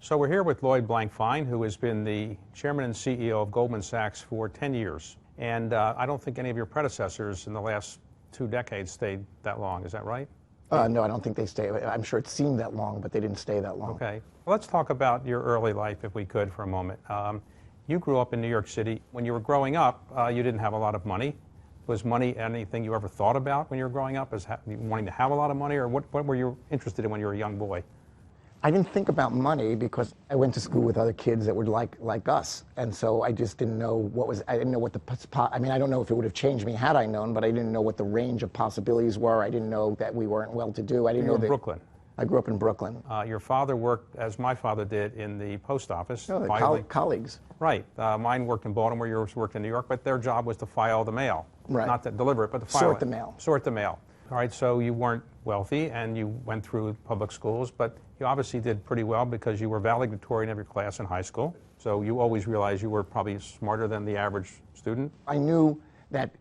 So we're here with Lloyd Blankfein, who has been the chairman and CEO of Goldman Sachs for 10 years. And I don't think any of your predecessors in the last 2 decades stayed that long. Is that right? No, I don't think they stayed. I'm sure it seemed that long, but they didn't stay that long. Okay. Well, let's talk about your early life, if we could, for a moment. You grew up in New York City. When you were growing up, you didn't have a lot of money. Was money anything you ever thought about when you were growing up, as wanting to have a lot of money, or what were you interested in when you were a young boy? I didn't think about money because I went to school with other kids that were like us, and so I just didn't know what was. I didn't know what I mean, I don't know if it would have changed me had I known, but I didn't know what the range of possibilities were. I didn't know that we weren't well-to-do. I didn't know that. Brooklyn. I grew up in Brooklyn. Your father worked, as my father did, in the post office. No, colleagues. Right. Mine worked in Baltimore, yours worked in New York, but their job was to file the mail. Right. Not to deliver it, but to file it. Sort the mail. Sort the mail. All right, so you weren't wealthy, and you went through public schools, but you obviously did pretty well because you were valedictorian of your class in high school. So you always realized you were probably smarter than the average student. I knew that,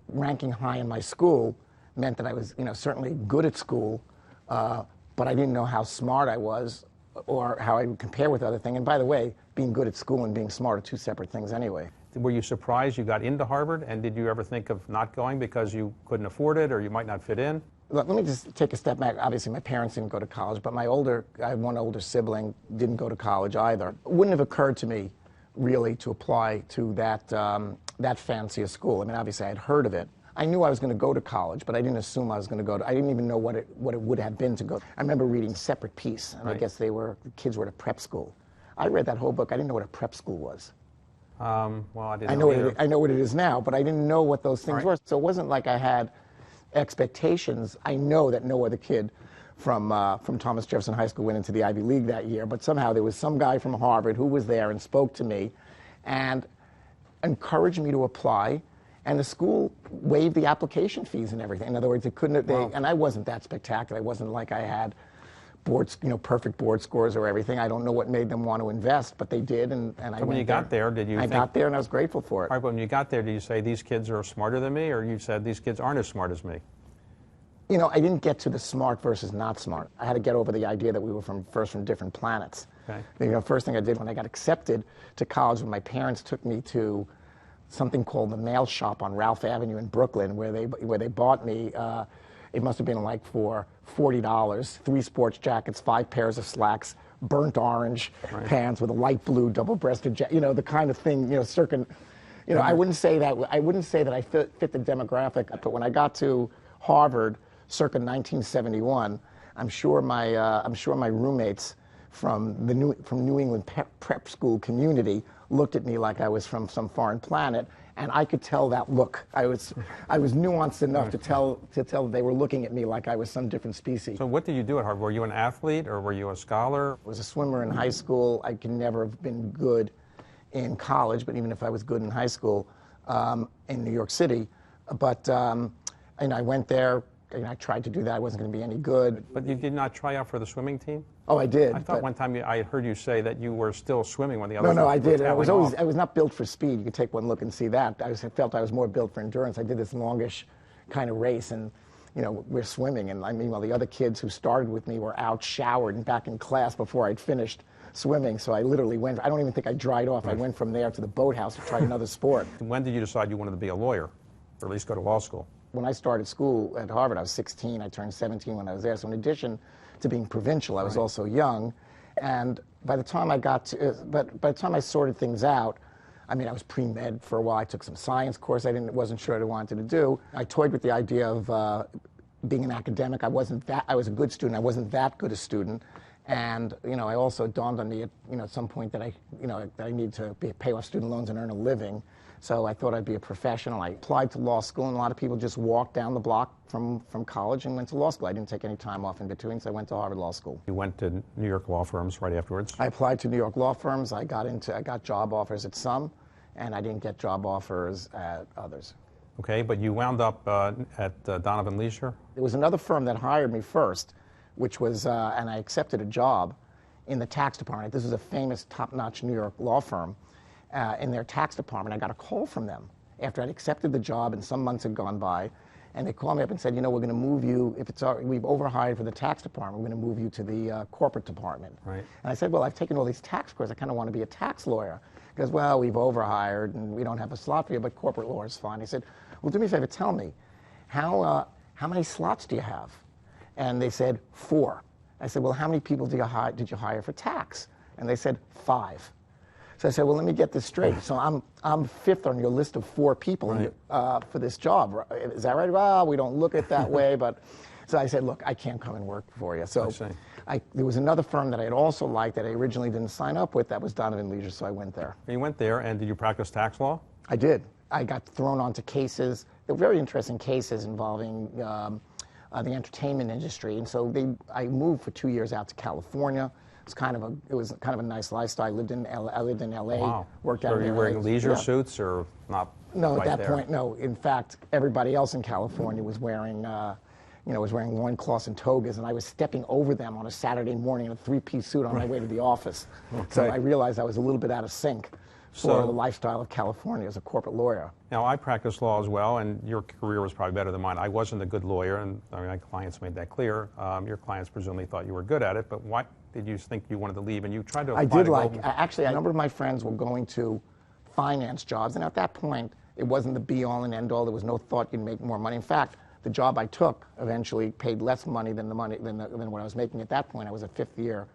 ranking high in my school meant that I was, certainly good at school, but I didn't know how smart I was or how I would compare with other things. And by the way, being good at school and being smart are 2 separate things anyway. Were you surprised you got into Harvard, and did you ever think of not going because you couldn't afford it or you might not fit in? Let me just take a step back. Obviously, my parents didn't go to college, but I have one older sibling, didn't go to college either. It wouldn't have occurred to me, really, to apply to that fancier school. I mean, obviously, I had heard of it. I knew I was going to go to college, but I didn't assume I was going to go to. I didn't even know what it would have been to go. I remember reading Separate Peace, and right. I guess the kids were at a prep school. I read that whole book. I didn't know what a prep school was. Well, I didn't know either. I know what it is now, but I didn't know what those things right. were. So it wasn't like I had expectations. I know that no other kid from Thomas Jefferson High School went into the Ivy League that year, but somehow there was some guy from Harvard who was there and spoke to me and encouraged me to apply, and the school waived the application fees and everything. In other words, it couldn't. Wow. And I wasn't that spectacular. It wasn't like I had perfect board scores or everything. I don't know what made them want to invest, but they did, and I went there. When you got there, did you I got there, and I was grateful for it. All right, but when you got there, did you say, these kids are smarter than me, or you said, these kids aren't as smart as me? I didn't get to the smart versus not smart. I had to get over the idea that we were from different planets. Okay. First thing I did when I got accepted to college, when my parents took me to something called the Mail Shop on Ralph Avenue in Brooklyn, where they bought me, it must have been like for $40, 3 sports jackets, 5 pairs of slacks, burnt orange right. pants with a light blue double-breasted jacket, the kind of thing, circa, I wouldn't say that I fit the demographic, but when I got to Harvard, circa 1971, I'm sure my roommates from New England prep school community looked at me like I was from some foreign planet, and I could tell that look. I was nuanced enough to tell they were looking at me like I was some different species. So what did you do at Harvard? Were you an athlete, or were you a scholar? I was a swimmer in high school. I could never have been good in college, but even if I was good in high school in New York City, but I went there. I tried to do that. I wasn't going to be any good. But you did not try out for the swimming team? Oh, I did. I thought one time I heard you say that you were still swimming when the others. No, I did. I was off. not built for speed. You could take one look and see that. I felt I was more built for endurance. I did this longish kind of race, and we're swimming, and while the other kids who started with me were out showered and back in class before I'd finished swimming. So I literally went. I don't even think I dried off. I went from there to the boathouse to try another sport. When did you decide you wanted to be a lawyer, or at least go to law school? When I started school at Harvard, I was 16. I turned 17 when I was there. So in addition to being provincial, I was also young. And by the time by the time I sorted things out, I was pre-med for a while. I took some science course wasn't sure what I wanted to do. I toyed with the idea of being an academic. I was a good student. I wasn't that good a student. And I also dawned on me at some point that I need to pay off student loans and earn a living. So I thought I'd be a professional. I applied to law school, and a lot of people just walked down the block from college and went to law school. I didn't take any time off in between, so I went to Harvard Law School. You went to New York law firms right afterwards? I applied to New York law firms. I got job offers at some, and I didn't get job offers at others. Okay, but you wound up at Donovan Leisure? There was another firm that hired me first, which was, and I accepted a job in the tax department. This was a famous, top-notch New York law firm. In their tax department, I got a call from them after I'd accepted the job and some months had gone by, And they called me up and said, you know, we're going to move you, we've overhired for the tax department, we're going to move you to the corporate department. Right. And I said, well, I've taken all these tax courses, I kind of want to be a tax lawyer. He goes, well, we've overhired and we don't have a slot for you, but corporate law is fine. I said, well, do me a favor, tell me, how many slots do you have? And they said, 4. I said, well, how many people did you hire for tax? And they said, 5. So I said, well, let me get this straight. So I'm 5th on your list of 4 people right. For this job. Is that right? Well, we don't look at it that way, but so I said, look, I can't come and work for you. So there was another firm that I had also liked that I originally didn't sign up with. That was Donovan Leisure, so I went there. You went there, and did you practice tax law? I did. I got thrown onto cases. They were very interesting cases involving the entertainment industry, and so I moved for 2 years out to California. It was kind of a nice lifestyle. I lived in L.A. Wow. Worked so out were you wearing leisure suits or not? No, at that there? point, no. In fact, everybody else in California was wearing, loincloths and togas, and I was stepping over them on a Saturday morning in a 3-piece suit on my way to the office. Okay. So I realized I was a little bit out of sync for the lifestyle of California as a corporate lawyer. Now, I practiced law as well, and your career was probably better than mine. I wasn't a good lawyer, and my clients made that clear. Your clients presumably thought you were good at it, but why did you think you wanted to leave? And you tried to apply Actually, a number of my friends were going to finance jobs, and at that point, it wasn't the be-all and end-all. There was no thought you'd make more money. In fact, the job I took eventually paid less money than what I was making at that point. I was a 5th-year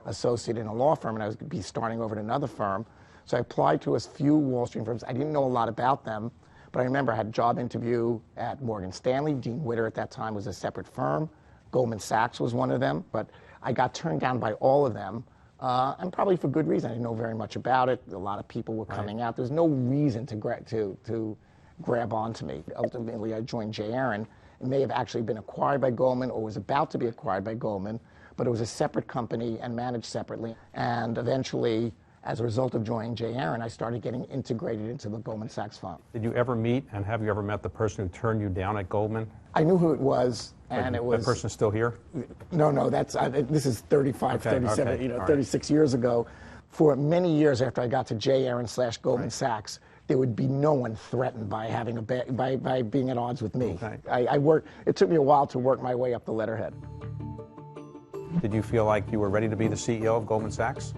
associate in a law firm, and I was going to be starting over at another firm. So I applied to a few Wall Street firms. I didn't know a lot about them, but I remember I had a job interview at Morgan Stanley. Dean Witter at that time was a separate firm. Goldman Sachs was one of them, but I got turned down by all of them, and probably for good reason. I didn't know very much about it. A lot of people were coming out. There's no reason to grab onto me. Ultimately, I joined J. Aron. It may have actually been acquired by Goldman or was about to be acquired by Goldman, but it was a separate company and managed separately. And eventually, as a result of joining J. Aron, I started getting integrated into the Goldman Sachs firm. Did you ever meet, and have you ever met the person who turned you down at Goldman? I knew who it was, and it was... That person's still here? No, this is 36 years ago. For many years after I got to J. Aron / Goldman Sachs, there would be no one threatened by having by being at odds with me. Okay. It took me a while to work my way up the letterhead. Did you feel like you were ready to be the CEO of Goldman Sachs?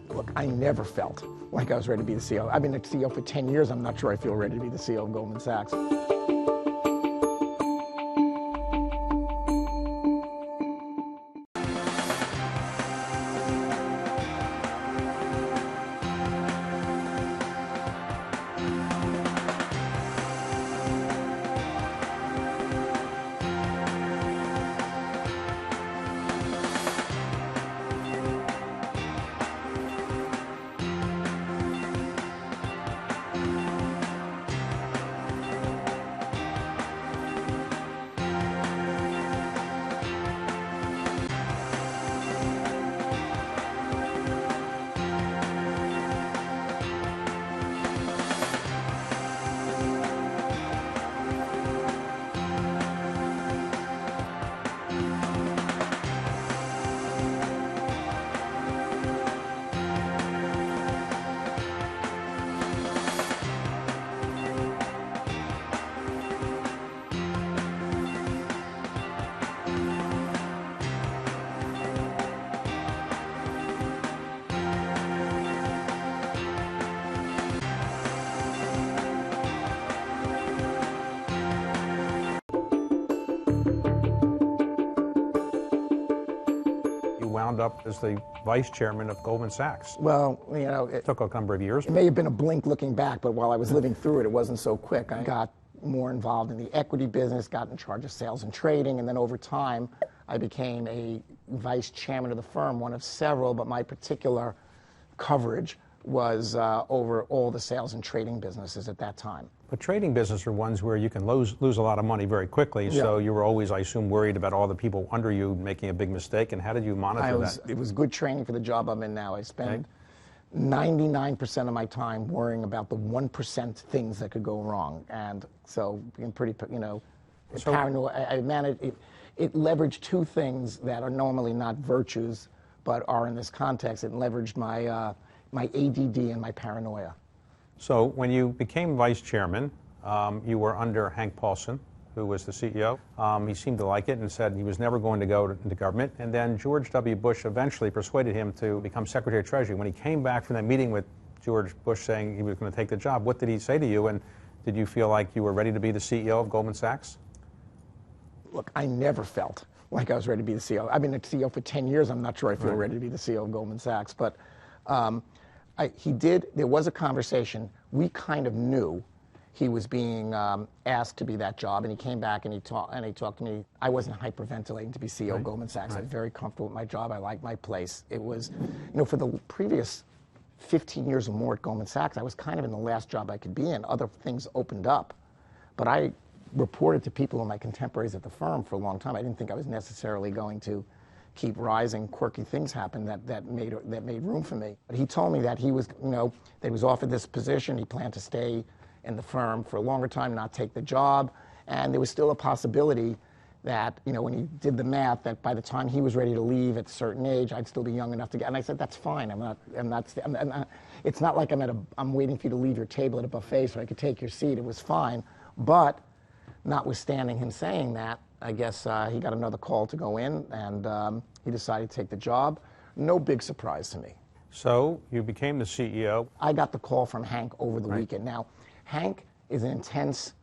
Look, I never felt like I was ready to be the CEO. I've been the CEO for 10 years. I'm not sure I feel ready to be the CEO of Goldman Sachs. Wound up as the vice chairman of Goldman Sachs. Well, you know, it took a number of years. It may have been a blink looking back, but while I was living through it, it wasn't so quick. I got more involved in the equity business, got in charge of sales and trading, and then over time, I became a vice chairman of the firm, one of several, but my particular coverage was over all the sales and trading businesses at that time. But trading businesses are ones where you can lose a lot of money very quickly, so you were always, I assume, worried about all the people under you making a big mistake, and how did you monitor that? It was good training for the job I'm in now. I spend 99% of my time worrying about the 1% things that could go wrong, and so being pretty, paranoid. I managed it leveraged two things that are normally not virtues, but are in this context. It leveraged my my ADD and my paranoia. So when you became vice chairman, you were under Hank Paulson, who was the CEO. He seemed to like it and said he was never going to go into government. And then George W. Bush eventually persuaded him to become Secretary of Treasury. When he came back from that meeting with George Bush saying he was going to take the job, what did he say to you? And did you feel like you were ready to be the CEO of Goldman Sachs? Look, I never felt like I was ready to be the CEO. I've been the CEO for 10 years. I'm not sure I feel ready to be the CEO of Goldman Sachs. But there was a conversation. We kind of knew he was being asked to be that job, and he came back and he talked to me. I wasn't hyperventilating to be CEO of Goldman Sachs. I was very comfortable with my job. I liked my place. It was, for the previous 15 years or more at Goldman Sachs, I was kind of in the last job I could be in. Other things opened up. But I reported to people who were my contemporaries at the firm for a long time. I didn't think I was necessarily going to keep rising. Quirky things happened that made room for me. But he told me that he was, that he was offered this position. He planned to stay in the firm for a longer time, not take the job. And there was still a possibility that, when he did the math, that by the time he was ready to leave at a certain age, I'd still be young enough to get. And I said, that's fine. It's not like I'm waiting for you to leave your table at a buffet so I could take your seat. It was fine. But notwithstanding him saying that, I guess he got another call to go in, and he decided to take the job. No big surprise to me. So you became the CEO. I got the call from Hank over the weekend. Now, Hank is an intense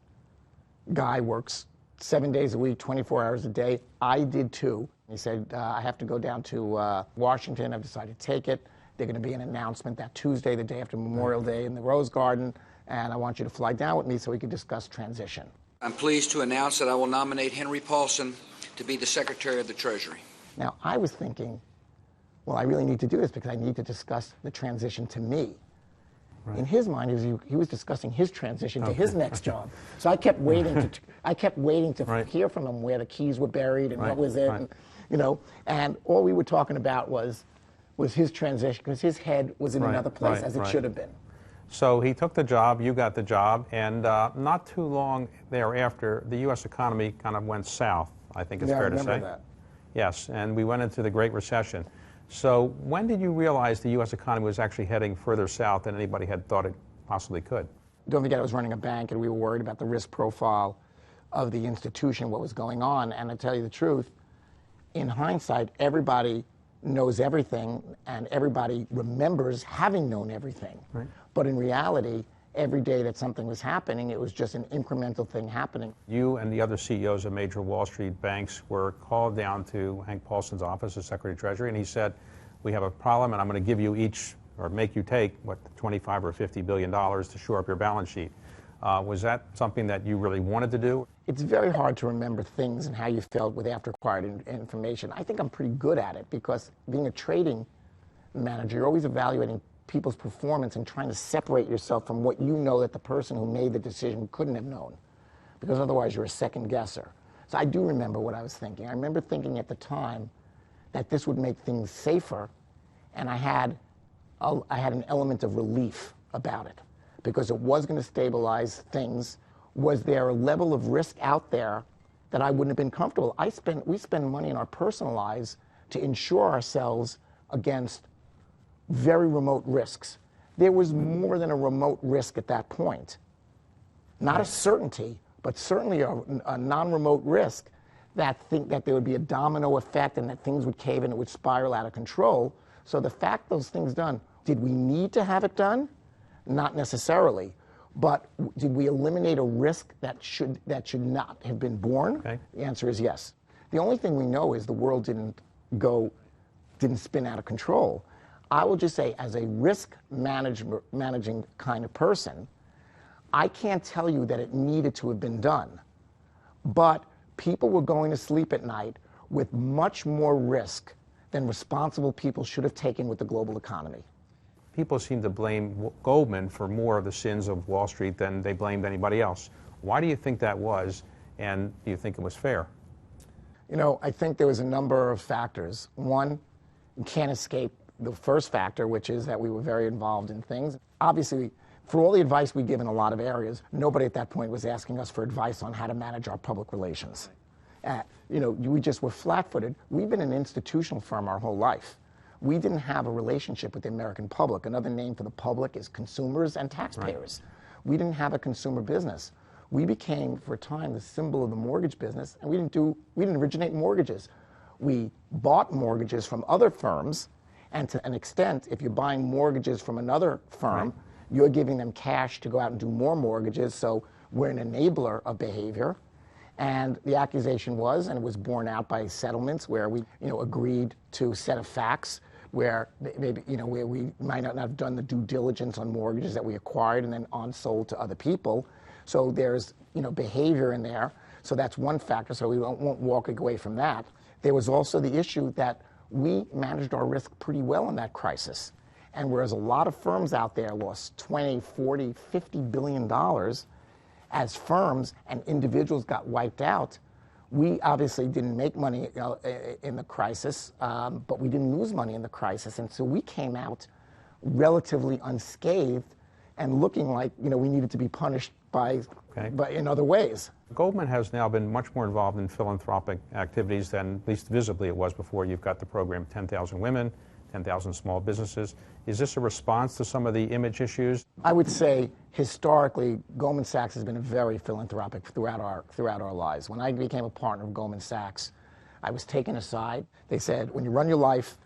guy, works 7 days a week, 24 hours a day. I did too. He said, I have to go down to Washington. I've decided to take it. There's going to be an announcement that Tuesday, the day after Memorial Day, in the Rose Garden, and I want you to fly down with me so we can discuss transition. I'm pleased to announce that I will nominate Henry Paulson to be the Secretary of the Treasury. Now, I was thinking, well, I really need to do this because I need to discuss the transition to me. Right. In his mind, he was discussing his transition to his next job. So I kept waiting to hear from him where the keys were buried and what was it, and all we were talking about was his transition because his head was in another place as it should have been. So he took the job, you got the job, and not too long thereafter, the U.S. economy kind of went south, I think it's fair to say. I remember that. Yes, and we went into the Great Recession. So when did you realize the U.S. economy was actually heading further south than anybody had thought it possibly could? Don't forget I was running a bank, and we were worried about the risk profile of the institution, what was going on. And to tell you the truth, in hindsight, everybody knows everything, and everybody remembers having known everything. Right. But in reality, every day that something was happening, it was just an incremental thing happening. You and the other CEOs of major Wall Street banks were called down to Hank Paulson's office as Secretary of Treasury, and he said, we have a problem, and I'm going to give you each, or make you take, $25 or $50 billion to shore up your balance sheet. Was that something that you really wanted to do? It's very hard to remember things and how you felt with after-acquired information. I think I'm pretty good at it because being a trading manager, you're always evaluating people's performance and trying to separate yourself from what you know that the person who made the decision couldn't have known, because otherwise you're a second guesser. So I do remember what I was thinking. I remember thinking at the time that this would make things safer, and I had an element of relief about it because it was going to stabilize things. Was there a level of risk out there that I wouldn't have been comfortable? We spend money in our personal lives to insure ourselves against very remote risks. There was more than a remote risk at that point. Not a certainty, but certainly a non-remote risk that there would be a domino effect and that things would cave and it would spiral out of control. So the fact those things done, did we need to have it done? Not necessarily. But did we eliminate a risk that should not have been born? Okay. The answer is yes. The only thing we know is the world didn't spin out of control. I will just say, as a risk managing kind of person, I can't tell you that it needed to have been done. But people were going to sleep at night with much more risk than responsible people should have taken with the global economy. People seem to blame Goldman for more of the sins of Wall Street than they blamed anybody else. Why do you think that was, and do you think it was fair? I think there was a number of factors. One, you can't escape the first factor, which is that we were very involved in things. Obviously, for all the advice we give in a lot of areas, nobody at that point was asking us for advice on how to manage our public relations. We just were flat-footed. We've been an institutional firm our whole life. We didn't have a relationship with the American public. Another name for the public is consumers and taxpayers. Right. We didn't have a consumer business. we became, for a time, the symbol of the mortgage business, and we didn't originate mortgages. We bought mortgages from other firms, and to an extent, if you're buying mortgages from another firm, you're giving them cash to go out and do more mortgages, so we're an enabler of behavior. And the accusation was, and it was borne out by settlements where we, agreed to a set of facts where maybe, where we might not have done the due diligence on mortgages that we acquired and then on-sold to other people. So there's, behavior in there. So that's one factor, so we won't walk away from that. There was also the issue that we managed our risk pretty well in that crisis. And whereas a lot of firms out there lost 20, 40, $50 billion as firms and individuals got wiped out, we obviously didn't make money in the crisis, but we didn't lose money in the crisis. And so we came out relatively unscathed and looking like, we needed to be punished by in other ways. Goldman has now been much more involved in philanthropic activities than, at least visibly, it was before. You've got the program 10,000 Women, 10,000 Small Businesses. Is this a response to some of the image issues? I would say, historically, Goldman Sachs has been very philanthropic throughout our lives. When I became a partner of Goldman Sachs, I was taken aside. They said, when you run your life,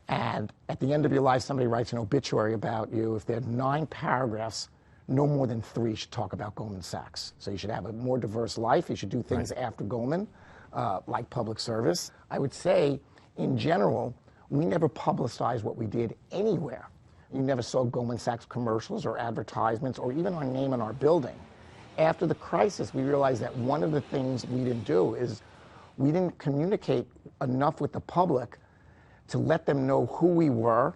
and at the end of your life, somebody writes an obituary about you, if there are 9 paragraphs, no more than 3 should talk about Goldman Sachs. So you should have a more diverse life. You should do things after Goldman, like public service. I would say, in general, we never publicized what we did anywhere. You never saw Goldman Sachs commercials or advertisements or even our name on our building. After the crisis, we realized that one of the things we didn't do is we didn't communicate enough with the public to let them know who we were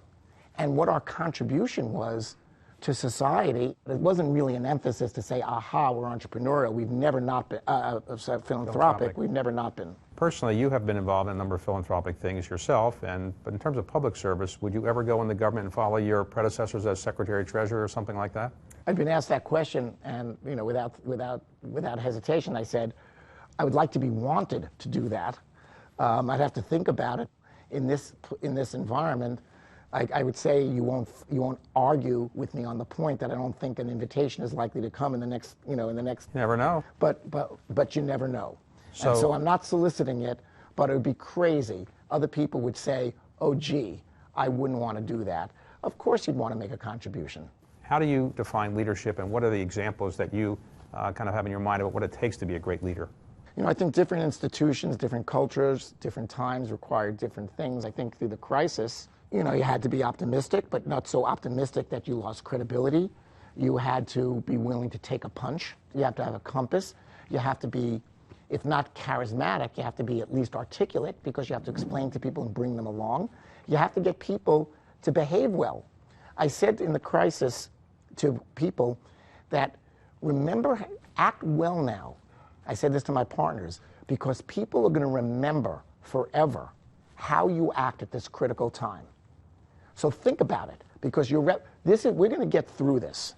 and what our contribution was to society. It wasn't really an emphasis to say, aha, we're entrepreneurial. We've never not been philanthropic. We've never not been. Personally, you have been involved in a number of philanthropic things yourself, but in terms of public service, would you ever go in the government and follow your predecessors as Secretary-Treasurer or something like that? I've been asked that question, and without hesitation, I said, I would like to be wanted to do that. I'd have to think about it. In this environment, I would say you won't argue with me on the point that I don't think an invitation is likely to come in the next. Never know. But you never know. So I'm not soliciting it, but it would be crazy. Other people would say, oh, gee, I wouldn't want to do that. Of course you'd want to make a contribution. How do you define leadership, and what are the examples that you kind of have in your mind about what it takes to be a great leader? I think different institutions, different cultures, different times require different things. I think through the crisis, you had to be optimistic, but not so optimistic that you lost credibility. You had to be willing to take a punch. You have to have a compass. You have to be, if not charismatic, you have to be at least articulate because you have to explain to people and bring them along. You have to get people to behave well. I said in the crisis to people that, remember, act well now. I said this to my partners, because people are going to remember forever how you act at this critical time. So think about it, because we're going to get through this.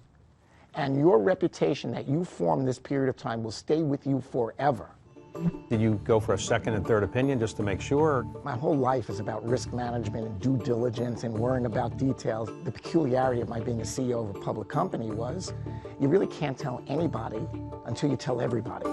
And your reputation that you form this period of time will stay with you forever. Did you go for a second and third opinion just to make sure? My whole life is about risk management and due diligence and worrying about details. The peculiarity of my being a CEO of a public company was you really can't tell anybody until you tell everybody.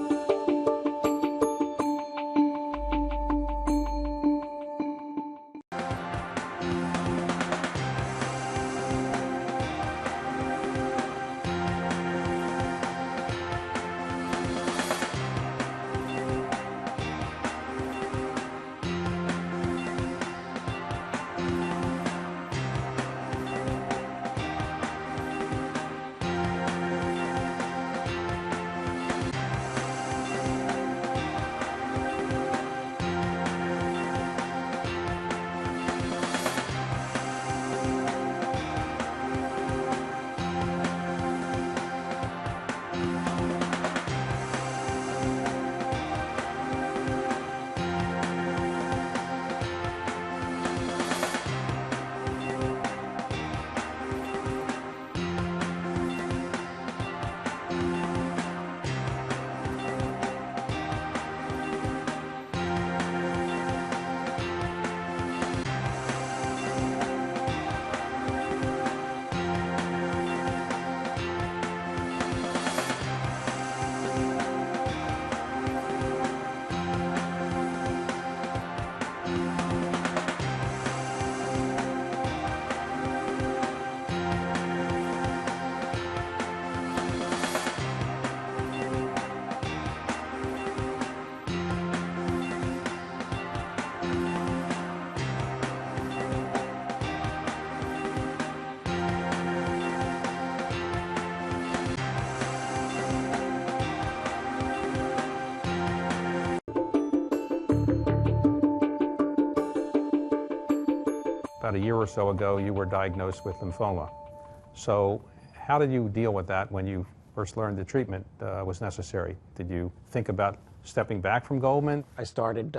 about a year or so ago, you were diagnosed with lymphoma. So how did you deal with that when you first learned the treatment was necessary? Did you think about stepping back from Goldman? I started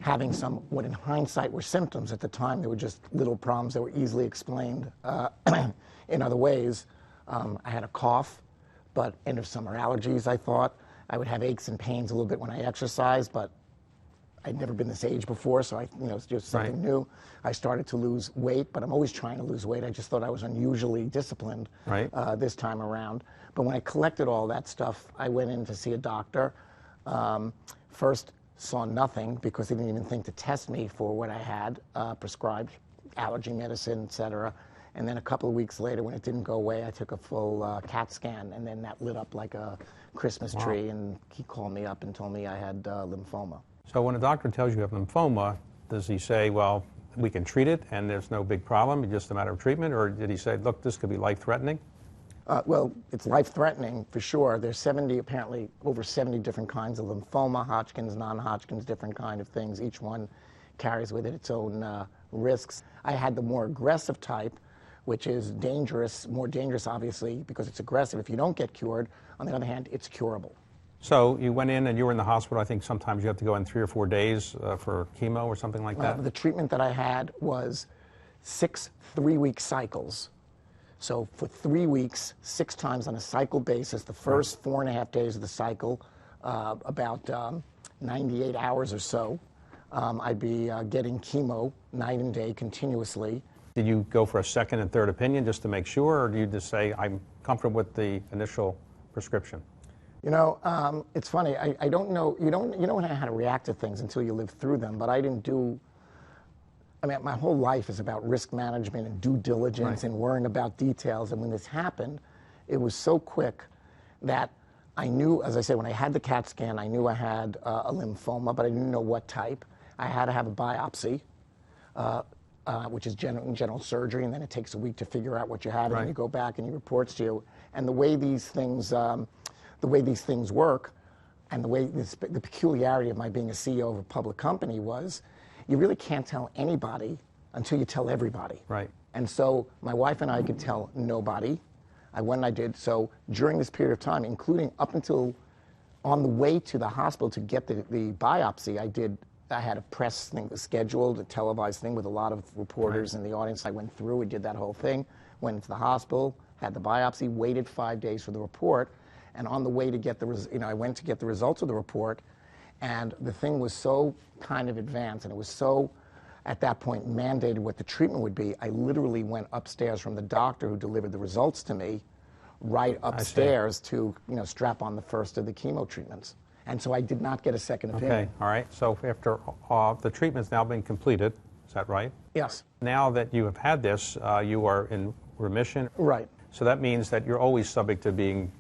having some, what in hindsight were symptoms. At the time, they were just little problems that were easily explained in other ways. I had a cough, but end of summer allergies, I thought. I would have aches and pains a little bit when I exercised, but I'd never been this age before, so it's just something new. I started to lose weight, but I'm always trying to lose weight. I just thought I was unusually disciplined this time around. But when I collected all that stuff, I went in to see a doctor. First, saw nothing because they didn't even think to test me for what I had, prescribed allergy medicine, et cetera. And then a couple of weeks later, when it didn't go away, I took a full CAT scan, and then that lit up like a Christmas tree, and he called me up and told me I had lymphoma. So when a doctor tells you have lymphoma, does he say, well, we can treat it and there's no big problem, it's just a matter of treatment, or did he say, look, this could be life-threatening? Well, it's life-threatening for sure. There's apparently over 70 different kinds of lymphoma, Hodgkin's, non-Hodgkin's, different kind of things. Each one carries with it its own risks. I had the more aggressive type, which is dangerous, more dangerous obviously because it's aggressive. If you don't get cured, on the other hand, it's curable. So you went in and you were in the hospital. I think sometimes you have to go in 3 or 4 days for chemo or something like that? The treatment that I had was 6 3-week cycles. So for 3 weeks, 6 times on a cycle basis, the first 4.5 days of the cycle, about 98 hours or so, I'd be getting chemo night and day continuously. Did you go for a second and third opinion just to make sure, or do you just say, I'm comfortable with the initial prescription? You know, it's funny. I don't know. You don't know how to react to things until you live through them. But I didn't do. I mean, my whole life is about risk management and due diligence and worrying about details. And when this happened, it was so quick that I knew, as I said, when I had the CAT scan, I knew I had a lymphoma, but I didn't know what type. I had to have a biopsy, which is general surgery, and then it takes a week to figure out what you had, and then you go back and he reports to you. And the way these things work, and the peculiarity of my being a CEO of a public company was, you really can't tell anybody until you tell everybody. Right. And so my wife and I could tell nobody. I went and I did. So during this period of time, including up until on the way to the hospital to get the biopsy, I had a press thing scheduled, a televised thing with a lot of reporters in the audience. I went through, we did that whole thing, went into the hospital, had the biopsy, waited 5 days for the report. And on the way to get I went to get the results of the report, and the thing was so kind of advanced, and it was so, at that point, mandated what the treatment would be. I literally went upstairs from the doctor who delivered the results to me, right upstairs to, strap on the first of the chemo treatments. And so I did not get a second opinion. Okay, all right. So after the treatment's now been completed, is that right? Yes. Now that you have had this, you are in remission. Right. So that means that you're always subject to being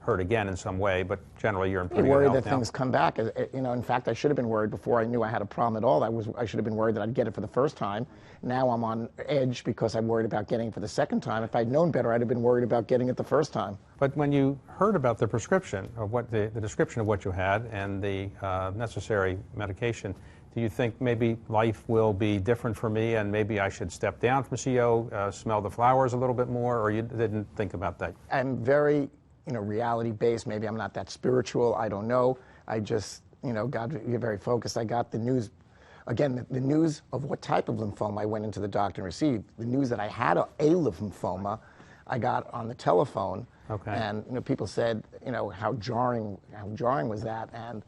hurt again in some way, but generally you're in pretty good health now. Worried that things come back. In fact, I should have been worried before I knew I had a problem at all. I should have been worried that I'd get it for the first time. Now I'm on edge because I'm worried about getting it for the second time. If I'd known better, I'd have been worried about getting it the first time. But when you heard about the prescription, of what the description of what you had and the necessary medication, do you think maybe life will be different for me and maybe I should step down from CEO, smell the flowers a little bit more, or you didn't think about that? I'm very, reality-based. Maybe I'm not that spiritual. I don't know. I just, got very focused. I got the news, again, the news of what type of lymphoma I went into the doctor and received. The news that I had a lymphoma, I got on the telephone. Okay. And, people said, how jarring was that? And,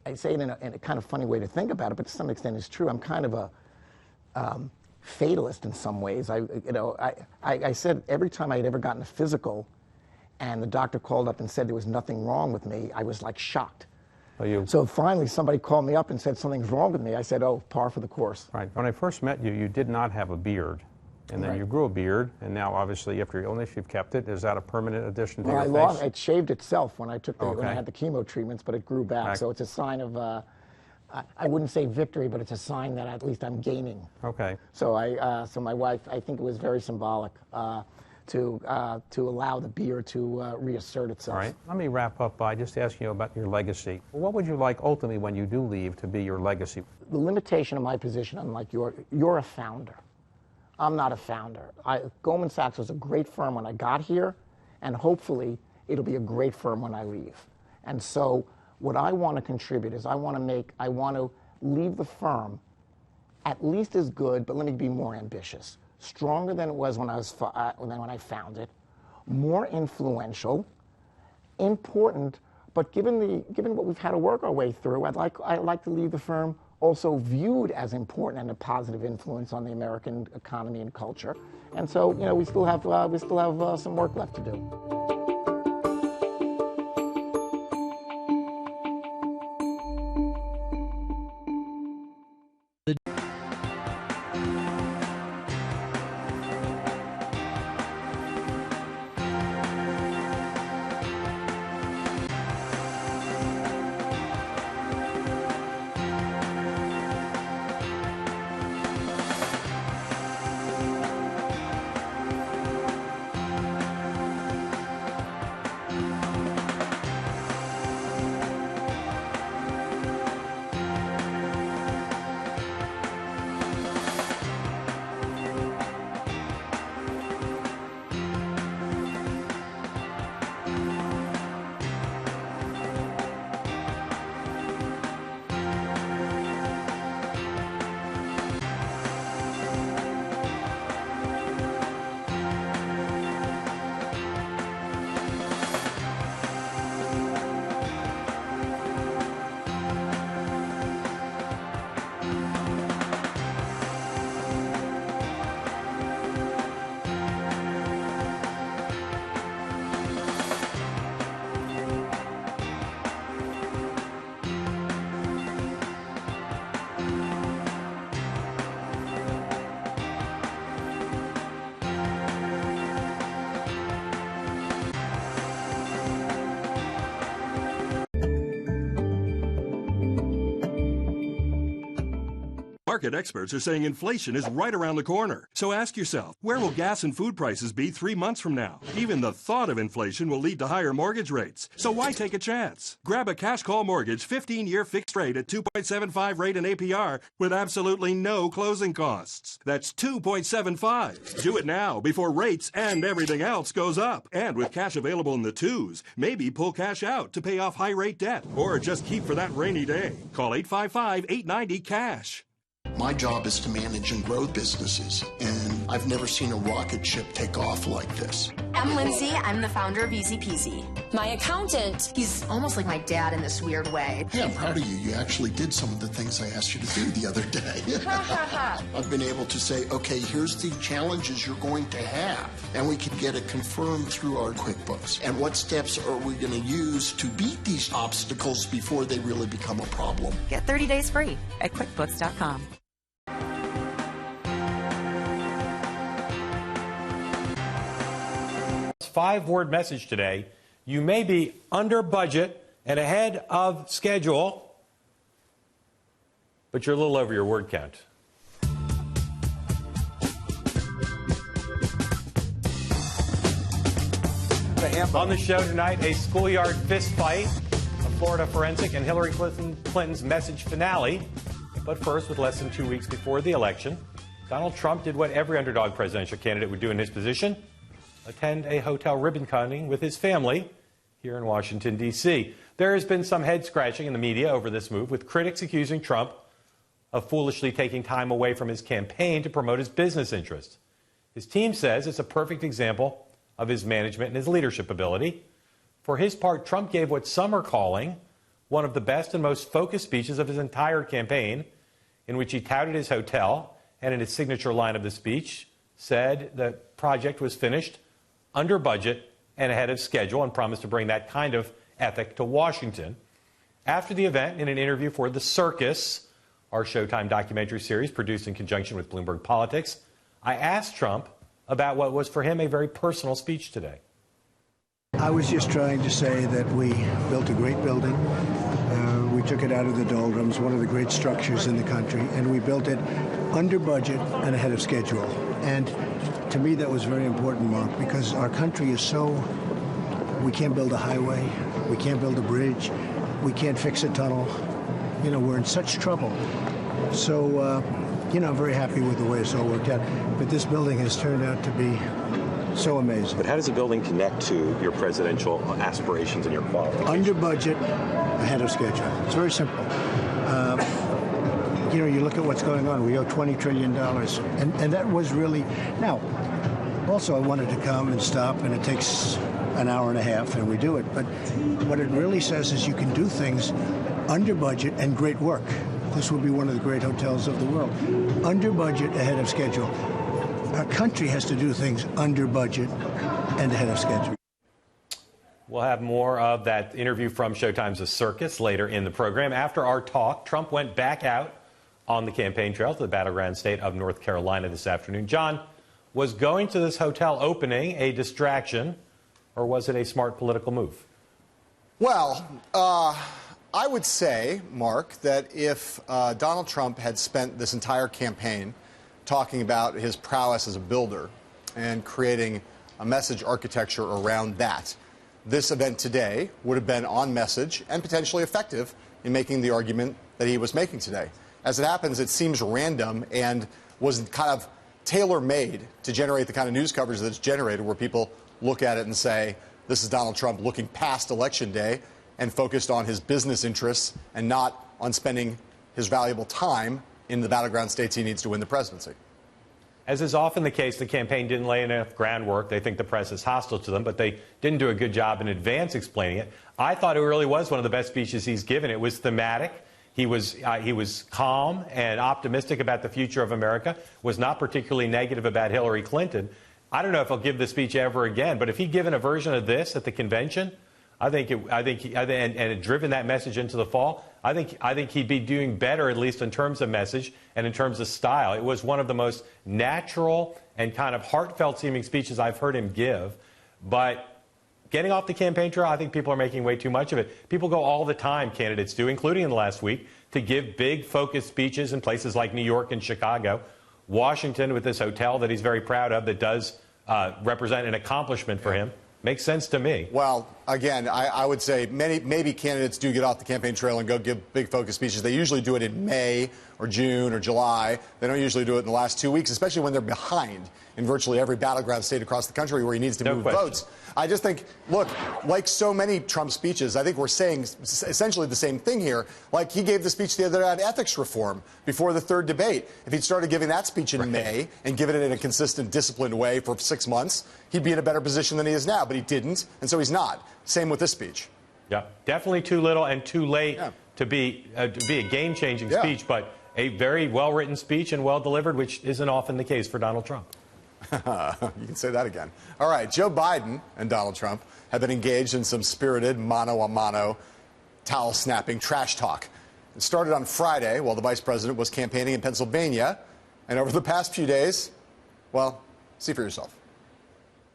I say it in a kind of funny way to think about it, but to some extent it's true. I'm kind of a fatalist in some ways. I said every time I had ever gotten a physical and the doctor called up and said there was nothing wrong with me, I was like shocked. So finally somebody called me up and said something's wrong with me. I said, oh, par for the course. Right. When I first met you, you did not have a beard. And then you grew a beard, and now obviously after your illness you've kept it. Is that a permanent addition to your face? It shaved itself when I took when I had the chemo treatments, but it grew back. So it's a sign of, I wouldn't say victory, but it's a sign that at least I'm gaining. Okay. So so my wife, I think it was very symbolic to allow the beard to reassert itself. All right. Let me wrap up by just asking you about your legacy. What would you like ultimately when you do leave to be your legacy? the limitation of my position, unlike you're a founder. I'm not a founder. Goldman Sachs was a great firm when I got here, and hopefully it'll be a great firm when I leave. And so what I want to contribute is I want to leave the firm at least as good, but let me be more ambitious, stronger than it was when I found it, more influential, important, but given what we've had to work our way through, I'd like to leave the firm also viewed as important and a positive influence on the American economy and culture. And so, you know, we still have some work left to do. Market experts are saying inflation is right around the corner. So ask yourself, where will gas and food prices be 3 months from now? Even the thought of inflation will lead to higher mortgage rates. So why take a chance? Grab a cash call mortgage 15-year fixed rate at 2.75 rate and APR with absolutely no closing costs. That's 2.75. Do it now before rates and everything else goes up. And with cash available in the twos, maybe pull cash out to pay off high-rate debt or just keep for that rainy day. Call 855-890-CASH. My job is to manage and grow businesses, and I've never seen a rocket ship take off like this. I'm Lindsay. I'm the founder of Easy Peasy. My accountant, he's almost like my dad in this weird way. Hey, I'm proud of you. You actually did some of the things I asked you to do the other day. I've been able to say, okay, here's the challenges you're going to have, and we can get it confirmed through our QuickBooks. And what steps are we going to use to beat these obstacles before they really become a problem? Get 30 days free at QuickBooks.com. 5-word message today. You may be under budget and ahead of schedule, but you're a little over your word count. On the show tonight, a schoolyard fist fight, a Florida forensic, and Hillary Clinton's message finale. But first, with less than 2 weeks before the election, Donald Trump did what every underdog presidential candidate would do in his position: attend a hotel ribbon cutting with his family here in Washington, D.C. There has been some head-scratching in the media over this move, with critics accusing Trump of foolishly taking time away from his campaign to promote his business interests. His team says it's a perfect example of his management and his leadership ability. For his part, Trump gave what some are calling one of the best and most focused speeches of his entire campaign, in which he touted his hotel and in his signature line of the speech said the project was finished under budget and ahead of schedule, and promised to bring that kind of ethic to Washington. After the event, in an interview for The Circus, our Showtime documentary series produced in conjunction with Bloomberg Politics, I asked Trump about what was for him a very personal speech today. I was just trying to say that we built a great building. We took it out of the doldrums, one of the great structures in the country, and we built it under budget and ahead of schedule. And to me, that was very important, Mark, because our country is so, we can't build a highway, we can't build a bridge, we can't fix a tunnel. You know, we're in such trouble. So, I'm very happy with the way it's all worked out. But this building has turned out to be so amazing. But how does the building connect to your presidential aspirations and your qualifications? Under budget, ahead of schedule. It's very simple. You look at what's going on. We owe $20 trillion. And that was really... Now, also, I wanted to come and stop, and it takes an hour and a half, and we do it. But what it really says is you can do things under budget and great work. This will be one of the great hotels of the world. Under budget, ahead of schedule. Our country has to do things under budget and ahead of schedule. We'll have more of that interview from Showtime's The Circus later in the program. After our talk, Trump went back out on the campaign trail to the battleground state of North Carolina this afternoon. John, was going to this hotel opening a distraction, or was it a smart political move? Well, I would say, Mark, that if Donald Trump had spent this entire campaign talking about his prowess as a builder and creating a message architecture around that, this event today would have been on message and potentially effective in making the argument that he was making today. As it happens, it seems random and was kind of tailor-made to generate the kind of news coverage that it's generated, where people look at it and say, this is Donald Trump looking past Election Day and focused on his business interests and not on spending his valuable time in the battleground states he needs to win the presidency. As is often the case, the campaign didn't lay enough groundwork. They think the press is hostile to them, but they didn't do a good job in advance explaining it. I thought it really was one of the best speeches he's given. It was thematic. He was calm and optimistic about the future of America, was not particularly negative about Hillary Clinton. I don't know if he'll give the speech ever again, but if he'd given a version of this at the convention, and had driven that message into the fall, I think he'd be doing better, at least in terms of message and in terms of style. It was one of the most natural and kind of heartfelt-seeming speeches I've heard him give. But getting off the campaign trail, I think people are making way too much of it. People go all the time, candidates do, including in the last week, to give big, focused speeches in places like New York and Chicago. Washington, with this hotel that he's very proud of, that does represent an accomplishment for him. Makes sense to me. Well, again, I would say maybe candidates do get off the campaign trail and go give big focus speeches. They usually do it in May or June or July. They don't usually do it in the last 2 weeks, especially when they're behind in virtually every battleground state across the country where he needs to move votes. I just think, look, like so many Trump speeches, I think we're saying essentially the same thing here. Like, he gave the speech the other day on ethics reform before the third debate. If he'd started giving that speech in May and given it in a consistent, disciplined way for 6 months, he'd be in a better position than he is now. But he didn't, and so he's not. Same with this speech. Yeah, definitely too little and too late to be a game-changing speech, but a very well-written speech and well-delivered, which isn't often the case for Donald Trump. You can say that again. All right, Joe Biden and Donald Trump have been engaged in some spirited mano-a-mano, towel-snapping trash talk. It started on Friday while the vice president was campaigning in Pennsylvania, and over the past few days, well, see for yourself.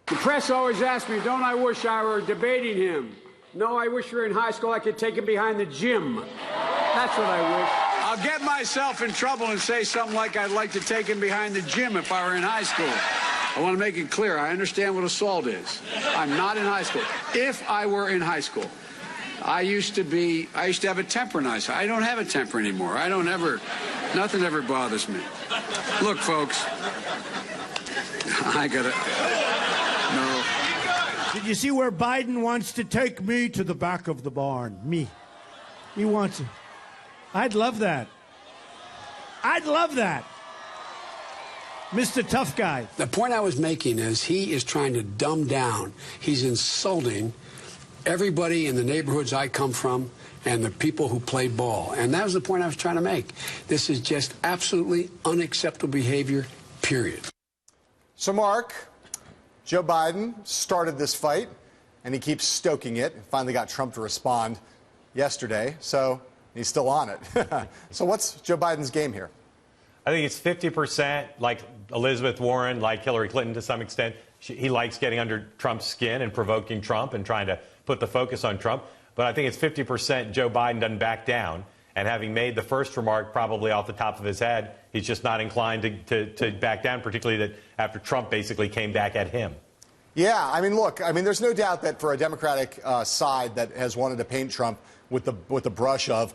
The press always asks me, don't I wish I were debating him? No, I wish we were in high school. I could take him behind the gym. That's what I wish. I'll get myself in trouble and say something like I'd like to take him behind the gym if I were in high school. I want to make it clear. I understand what assault is. I'm not in high school. If I were in high school, I used to have a temper in high school. I don't have a temper anymore. Nothing ever bothers me. Look, folks, no. Did you see where Biden wants to take me to the back of the barn? Me. He wants it. I'd love that. I'd love that. Mr. Tough Guy. The point I was making is he is trying to dumb down. He's insulting everybody in the neighborhoods I come from and the people who play ball. And that was the point I was trying to make. This is just absolutely unacceptable behavior, period. So, Mark, Joe Biden started this fight, and he keeps stoking it. Finally got Trump to respond yesterday, so he's still on it. So what's Joe Biden's game here? I think it's 50% like Elizabeth Warren, like Hillary Clinton to some extent. He likes getting under Trump's skin and provoking Trump and trying to put the focus on Trump. But I think it's 50% Joe Biden doesn't back down. And having made the first remark probably off the top of his head, he's just not inclined to back down, particularly that after Trump basically came back at him. Yeah, I mean, look, there's no doubt that for a Democratic side that has wanted to paint Trump with the brush of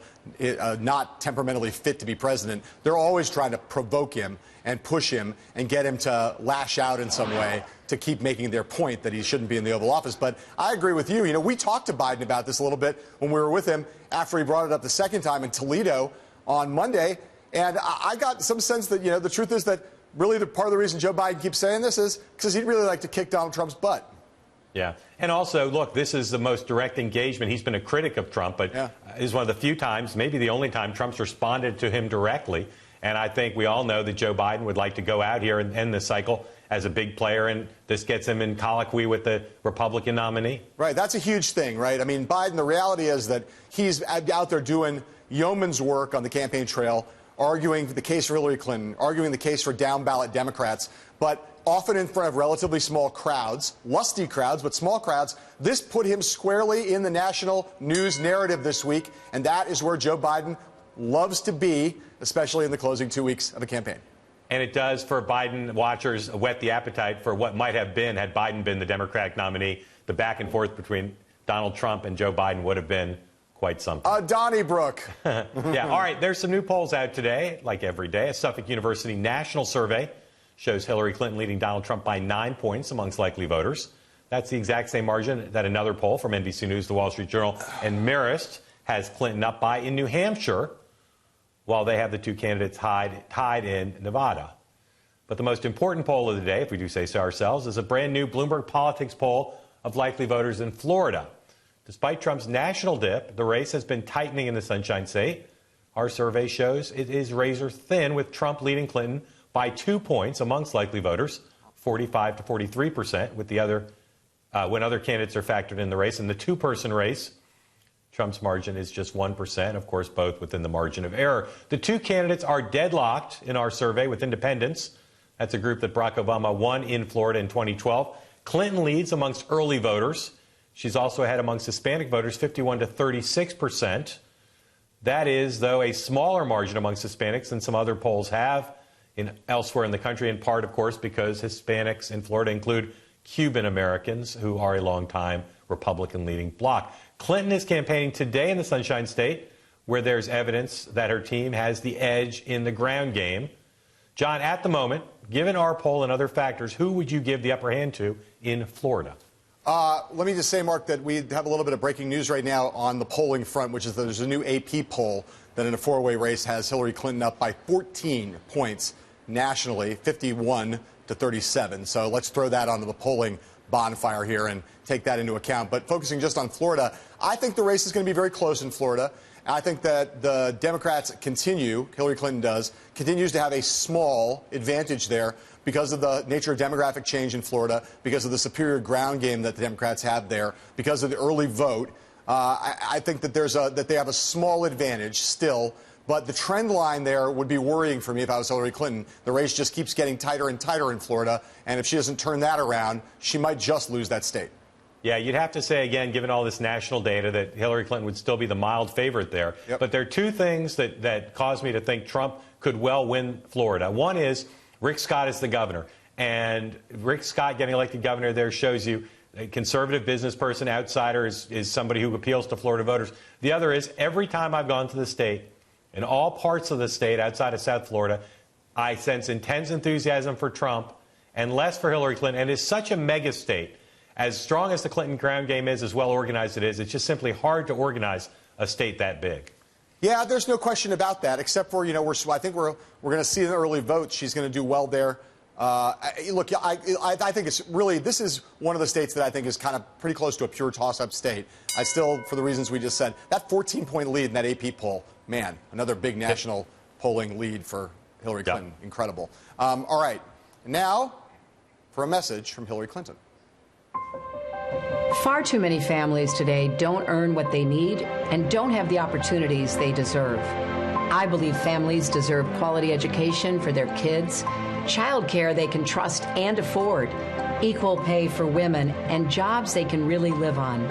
not temperamentally fit to be president. They're always trying to provoke him and push him and get him to lash out in some way to keep making their point that he shouldn't be in the Oval Office. But I agree with you. You know, we talked to Biden about this a little bit when we were with him after he brought it up the second time in Toledo on Monday. And I got some sense that, you know, the truth is that really part of the reason Joe Biden keeps saying this is because he'd really like to kick Donald Trump's butt. Yeah. And also, look, this is the most direct engagement. He's been a critic of Trump, but is one of the few times, maybe the only time, Trump's responded to him directly. And I think we all know that Joe Biden would like to go out here and end this cycle as a big player, and this gets him in colloquy with the Republican nominee. Right. That's a huge thing, right? I mean, Biden, the reality is that he's out there doing yeoman's work on the campaign trail, arguing the case for Hillary Clinton, arguing the case for down-ballot Democrats, but often in front of relatively small crowds, lusty crowds, but small crowds. This put him squarely in the national news narrative this week, and that is where Joe Biden loves to be, especially in the closing 2 weeks of a campaign. And it does, for Biden watchers, whet the appetite for what might have been, had Biden been the Democratic nominee. The back and forth between Donald Trump and Joe Biden would have been quite something. Donnybrook. Yeah, all right, there's some new polls out today, like every day. A Suffolk University national survey shows Hillary Clinton leading Donald Trump by 9 points amongst likely voters. That's the exact same margin that another poll from NBC News, The Wall Street Journal, and Marist has Clinton up by in New Hampshire, while they have the two candidates tied in Nevada. But the most important poll of the day, if we do say so ourselves, is a brand new Bloomberg Politics poll of likely voters in Florida. Despite Trump's national dip, the race has been tightening in the Sunshine State. Our survey shows it is razor thin, with Trump leading Clinton by 2 points amongst likely voters, 45 to 43%, with the other when other candidates are factored in the race. In the two-person race, Trump's margin is just 1%, of course, both within the margin of error. The two candidates are deadlocked in our survey with independents. That's a group that Barack Obama won in Florida in 2012. Clinton leads amongst early voters. She's also ahead amongst Hispanic voters, 51 to 36%. That is, though, a smaller margin amongst Hispanics than some other polls have elsewhere in the country, in part, of course, because Hispanics in Florida include Cuban Americans, who are a longtime Republican-leading bloc. Clinton is campaigning today in the Sunshine State, where there's evidence that her team has the edge in the ground game. John, at the moment, given our poll and other factors, who would you give the upper hand to in Florida? Let me just say, Mark, that we have a little bit of breaking news right now on the polling front, which is that there's a new AP poll that in a four-way race has Hillary Clinton up by 14 points nationally, 51 to 37. So let's throw that onto the polling bonfire here and take that into account. But focusing just on Florida, I think the race is going to be very close in Florida. I think that the Democrats Hillary Clinton continues to have a small advantage there because of the nature of demographic change in Florida, because of the superior ground game that the Democrats have there, because of the early vote. I think that they have a small advantage still. But the trend line there would be worrying for me if I was Hillary Clinton. The race just keeps getting tighter and tighter in Florida, and if she doesn't turn that around, she might just lose that state. Yeah, you'd have to say, again, given all this national data, that Hillary Clinton would still be the mild favorite there. Yep. But there are two things that cause me to think Trump could well win Florida. One is Rick Scott is the governor, and Rick Scott getting elected governor there shows you a conservative business person, outsider, is somebody who appeals to Florida voters. The other is every time I've gone to the state, in all parts of the state outside of South Florida, I sense intense enthusiasm for Trump and less for Hillary Clinton. And it's such a mega state. As strong as the Clinton ground game is, as well organized it is, it's just simply hard to organize a state that big. Yeah, there's no question about that, except for, I think we're going to see in the early votes. She's going to do well there. Look, I think it's really, this is one of the states that I think is kind of pretty close to a pure toss-up state. I still, for the reasons we just said, that 14-point lead in that AP poll, man, another big national polling lead for Hillary Clinton. Yep. Incredible. All right, now for a message from Hillary Clinton. Far too many families today don't earn what they need and don't have the opportunities they deserve. I believe families deserve quality education for their kids, child care they can trust and afford, equal pay for women, and jobs they can really live on.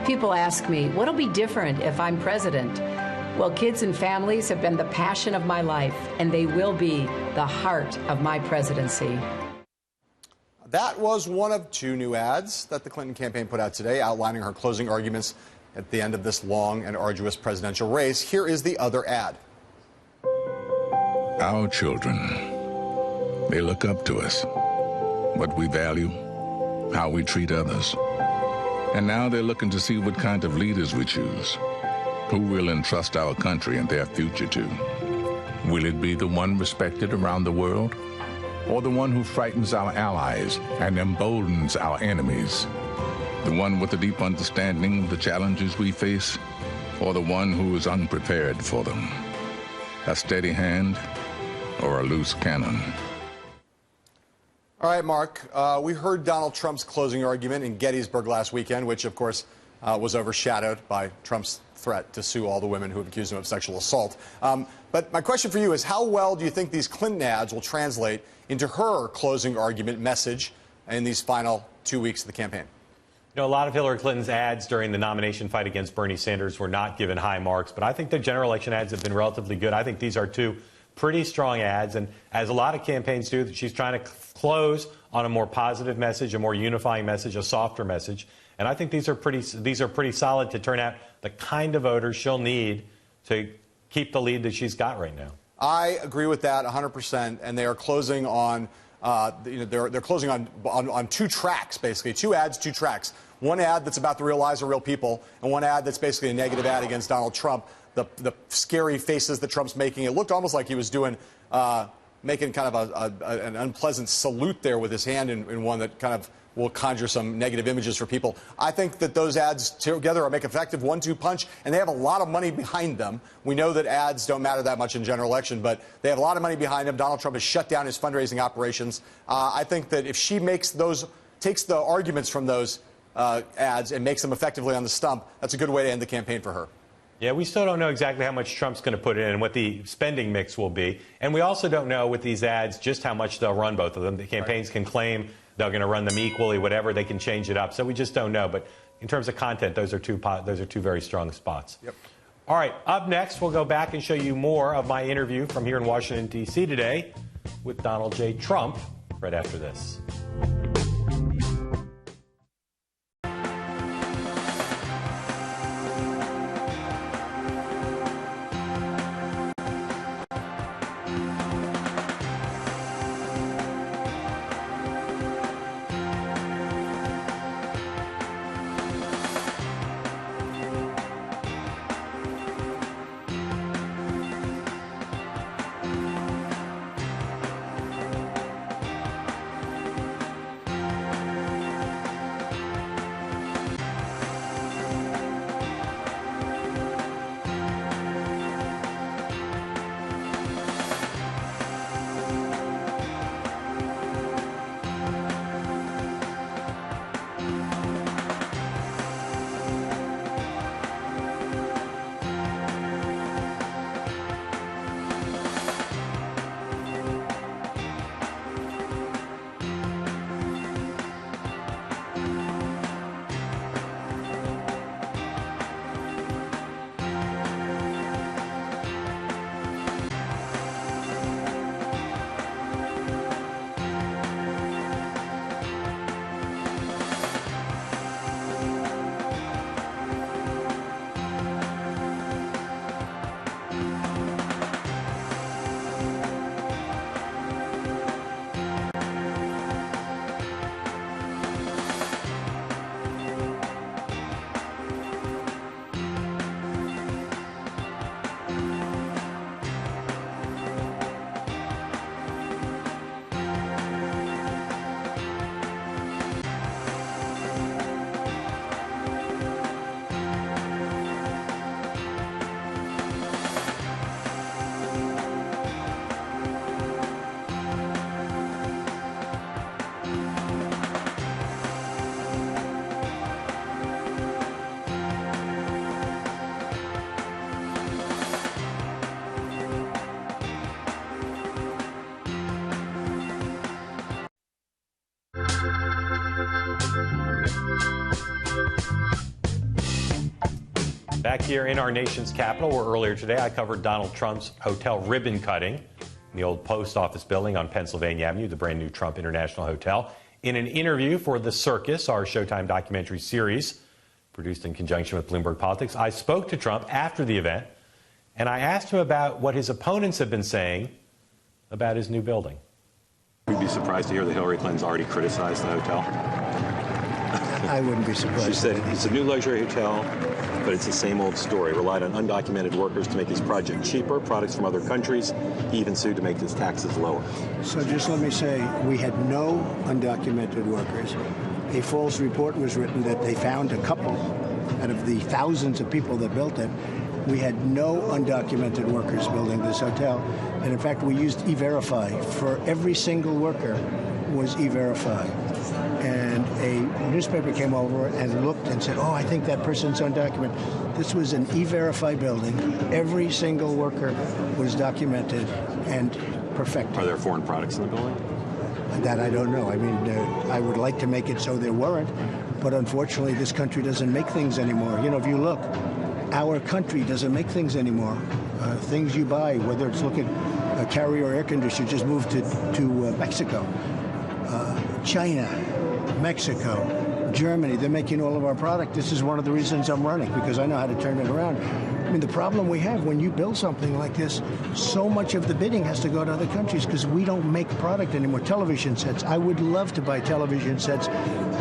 People ask me, what'll be different if I'm president? Well, kids and families have been the passion of my life, and they will be the heart of my presidency. That was one of two new ads that the Clinton campaign put out today, outlining her closing arguments at the end of this long and arduous presidential race. Here is the other ad. Our children, they look up to us, what we value, how we treat others. And now they're looking to see what kind of leaders we choose, who will entrust our country and their future to. Will it be the one respected around the world, or the one who frightens our allies and emboldens our enemies? The one with a deep understanding of the challenges we face, or the one who is unprepared for them? A steady hand or a loose cannon? All right, Mark, we heard Donald Trump's closing argument in Gettysburg last weekend, which, of course, was overshadowed by Trump's threat to sue all the women who have accused him of sexual assault. But my question for you is, how well do you think these Clinton ads will translate into her closing argument message in these final 2 weeks of the campaign? You know, a lot of Hillary Clinton's ads during the nomination fight against Bernie Sanders were not given high marks, but I think the general election ads have been relatively good. I think these are two pretty strong ads, and as a lot of campaigns do, she's trying to close on a more positive message, a more unifying message, a softer message. And I think these are pretty solid to turn out the kind of voters she'll need to keep the lead that she's got right now. I agree with that 100%, and they are closing on they're closing on two tracks, basically. Two ads, two tracks. One ad that's about the real lives of real people, and one ad that's basically a negative ad against Donald Trump. The scary faces that Trump's making, it looked almost like he was doing, making kind of an unpleasant salute there with his hand in one that kind of will conjure some negative images for people. I think that those ads together will make an effective 1-2 punch, and they have a lot of money behind them. We know that ads don't matter that much in general election, but they have a lot of money behind them. Donald Trump has shut down his fundraising operations. I think that if she takes the arguments from those ads and makes them effectively on the stump, that's a good way to end the campaign for her. Yeah, we still don't know exactly how much Trump's going to put in and what the spending mix will be. And we also don't know with these ads just how much they'll run both of them. The campaigns can claim they're going to run them equally, whatever. They can change it up. So we just don't know. But in terms of content, those are two very strong spots. Yep. All right, up next, we'll go back and show you more of my interview from here in Washington, D.C. today with Donald J. Trump right after this. Back here in our nation's capital, where earlier today I covered Donald Trump's hotel ribbon cutting in the old post office building on Pennsylvania Avenue, the brand new Trump International Hotel. In an interview for The Circus, our Showtime documentary series, produced in conjunction with Bloomberg Politics. I spoke to Trump after the event, and I asked him about what his opponents have been saying about his new building. You'd be surprised to hear that Hillary Clinton's already criticized the hotel. I wouldn't be surprised. She said it's a new luxury hotel, but it's the same old story. Relied on undocumented workers to make his project cheaper, products from other countries. He even sued to make his taxes lower. So just let me say, we had no undocumented workers. A false report was written that they found a couple out of the thousands of people that built it. We had no undocumented workers building this hotel. And in fact, we used E-Verify. For every single worker was E-Verify. And a newspaper came over and looked and said, oh, I think that person's undocumented. This was an E-Verify building. Every single worker was documented and perfected. Are there foreign products in the building? That I don't know. I mean, I would like to make it so there weren't, but unfortunately this country doesn't make things anymore. You know, if you look, our country doesn't make things anymore. Things you buy, whether it's look at a Carrier air conditioner, just moved to Mexico. China, Mexico, Germany, they're making all of our product. This is one of the reasons I'm running, because I know how to turn it around. I mean, the problem we have when you build something like this, so much of the bidding has to go to other countries because we don't make product anymore. Television sets. I would love to buy television sets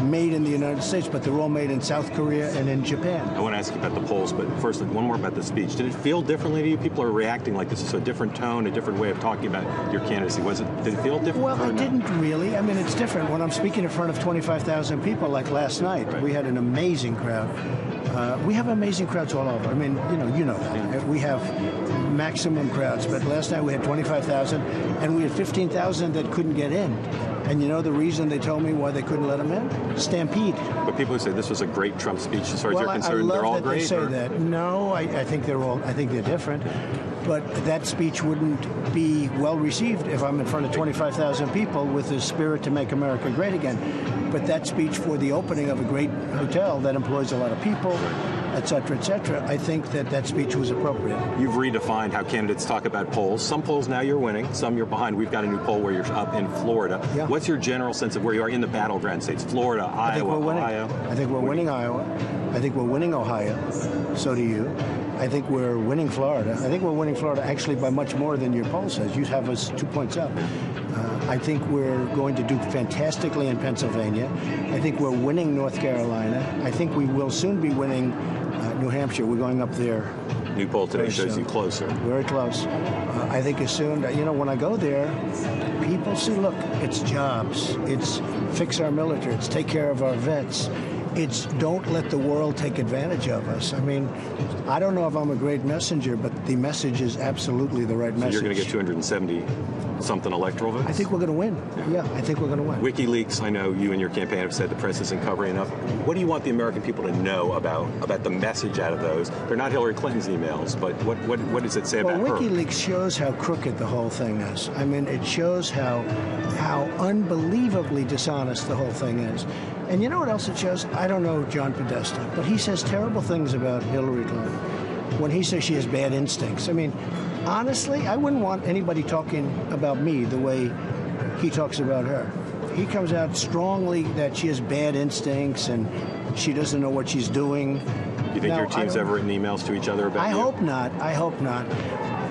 made in the United States, but they're all made in South Korea and in Japan. I want to ask you about the polls, but first, one more about the speech. Did it feel differently to you? People are reacting like this is a different tone, a different way of talking about your candidacy. Did it feel different? Well, it didn't really. I mean, it's different. When I'm speaking in front of 25,000 people like last night, we had an amazing crowd. We have amazing crowds all over. I mean, you know that. We have maximum crowds, but last night we had 25,000, and we had 15,000 that couldn't get in. And you know the reason they told me why they couldn't let them in? Stampede. But people who say this was a great Trump speech, as far as you're concerned, they're all great. They say that. No, I think they're different. But that speech wouldn't be well received if I'm in front of 25,000 people with the spirit to make America great again. But that speech for the opening of a great hotel that employs a lot of people, et cetera, I think that speech was appropriate. You've redefined how candidates talk about polls. Some polls now you're winning, some you're behind. We've got a new poll where you're up in Florida. Yeah. What's your general sense of where you are in the battleground states? Florida, Iowa, Ohio? I think we're winning Iowa. I think we're winning Ohio. So do you. I think we're winning Florida. I think we're winning Florida actually by much more than your poll says. You have us 2 points up. I think we're going to do fantastically in Pennsylvania. I think we're winning North Carolina. I think we will soon be winning New Hampshire. We're going up there. New poll today shows you closer. Very close. I think as soon, when I go there, people see, look, it's jobs. It's fix our military. It's take care of our vets. It's don't let the world take advantage of us. I mean, I don't know if I'm a great messenger, but the message is absolutely the right message. So you're going to get 270-something electoral votes? I think we're going to win. Yeah, I think we're going to win. WikiLeaks, I know you and your campaign have said the press isn't covering enough. What do you want the American people to know about the message out of those? They're not Hillary Clinton's emails, but what does it say about her? Well, WikiLeaks shows how crooked the whole thing is. I mean, it shows how unbelievably dishonest the whole thing is. And you know what else it shows? I don't know John Podesta, but he says terrible things about Hillary Clinton when he says she has bad instincts. I mean, honestly, I wouldn't want anybody talking about me the way he talks about her. He comes out strongly that she has bad instincts and she doesn't know what she's doing. You think your team's ever written emails to each other about you? I hope not. I hope not.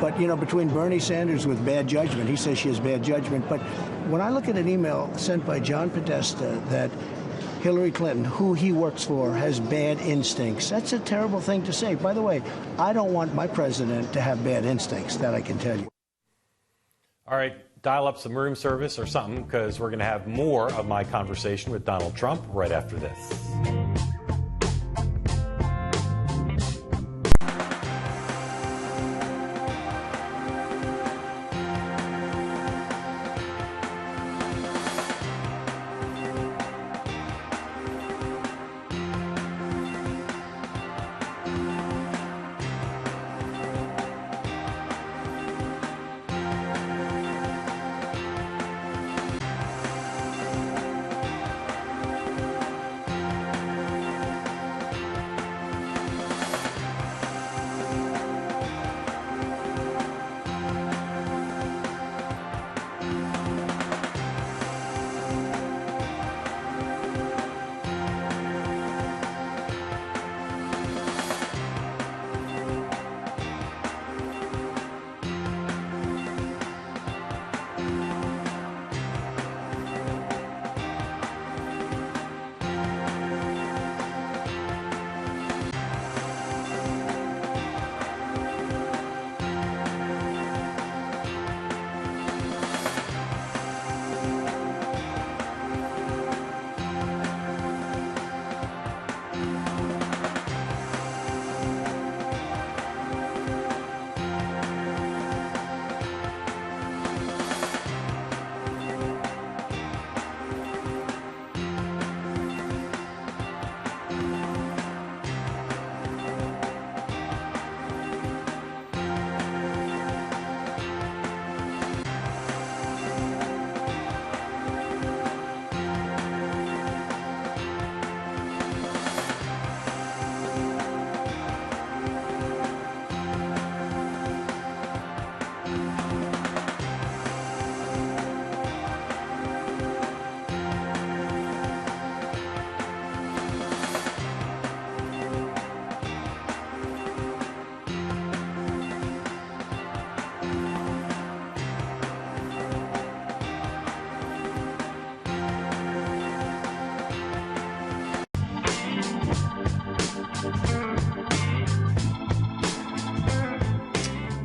But, between Bernie Sanders with bad judgment, he says she has bad judgment. But when I look at an email sent by John Podesta that Hillary Clinton, who he works for, has bad instincts, that's a terrible thing to say. By the way, I don't want my president to have bad instincts, that I can tell you. All right, dial up some room service or something, because we're going to have more of my conversation with Donald Trump right after this.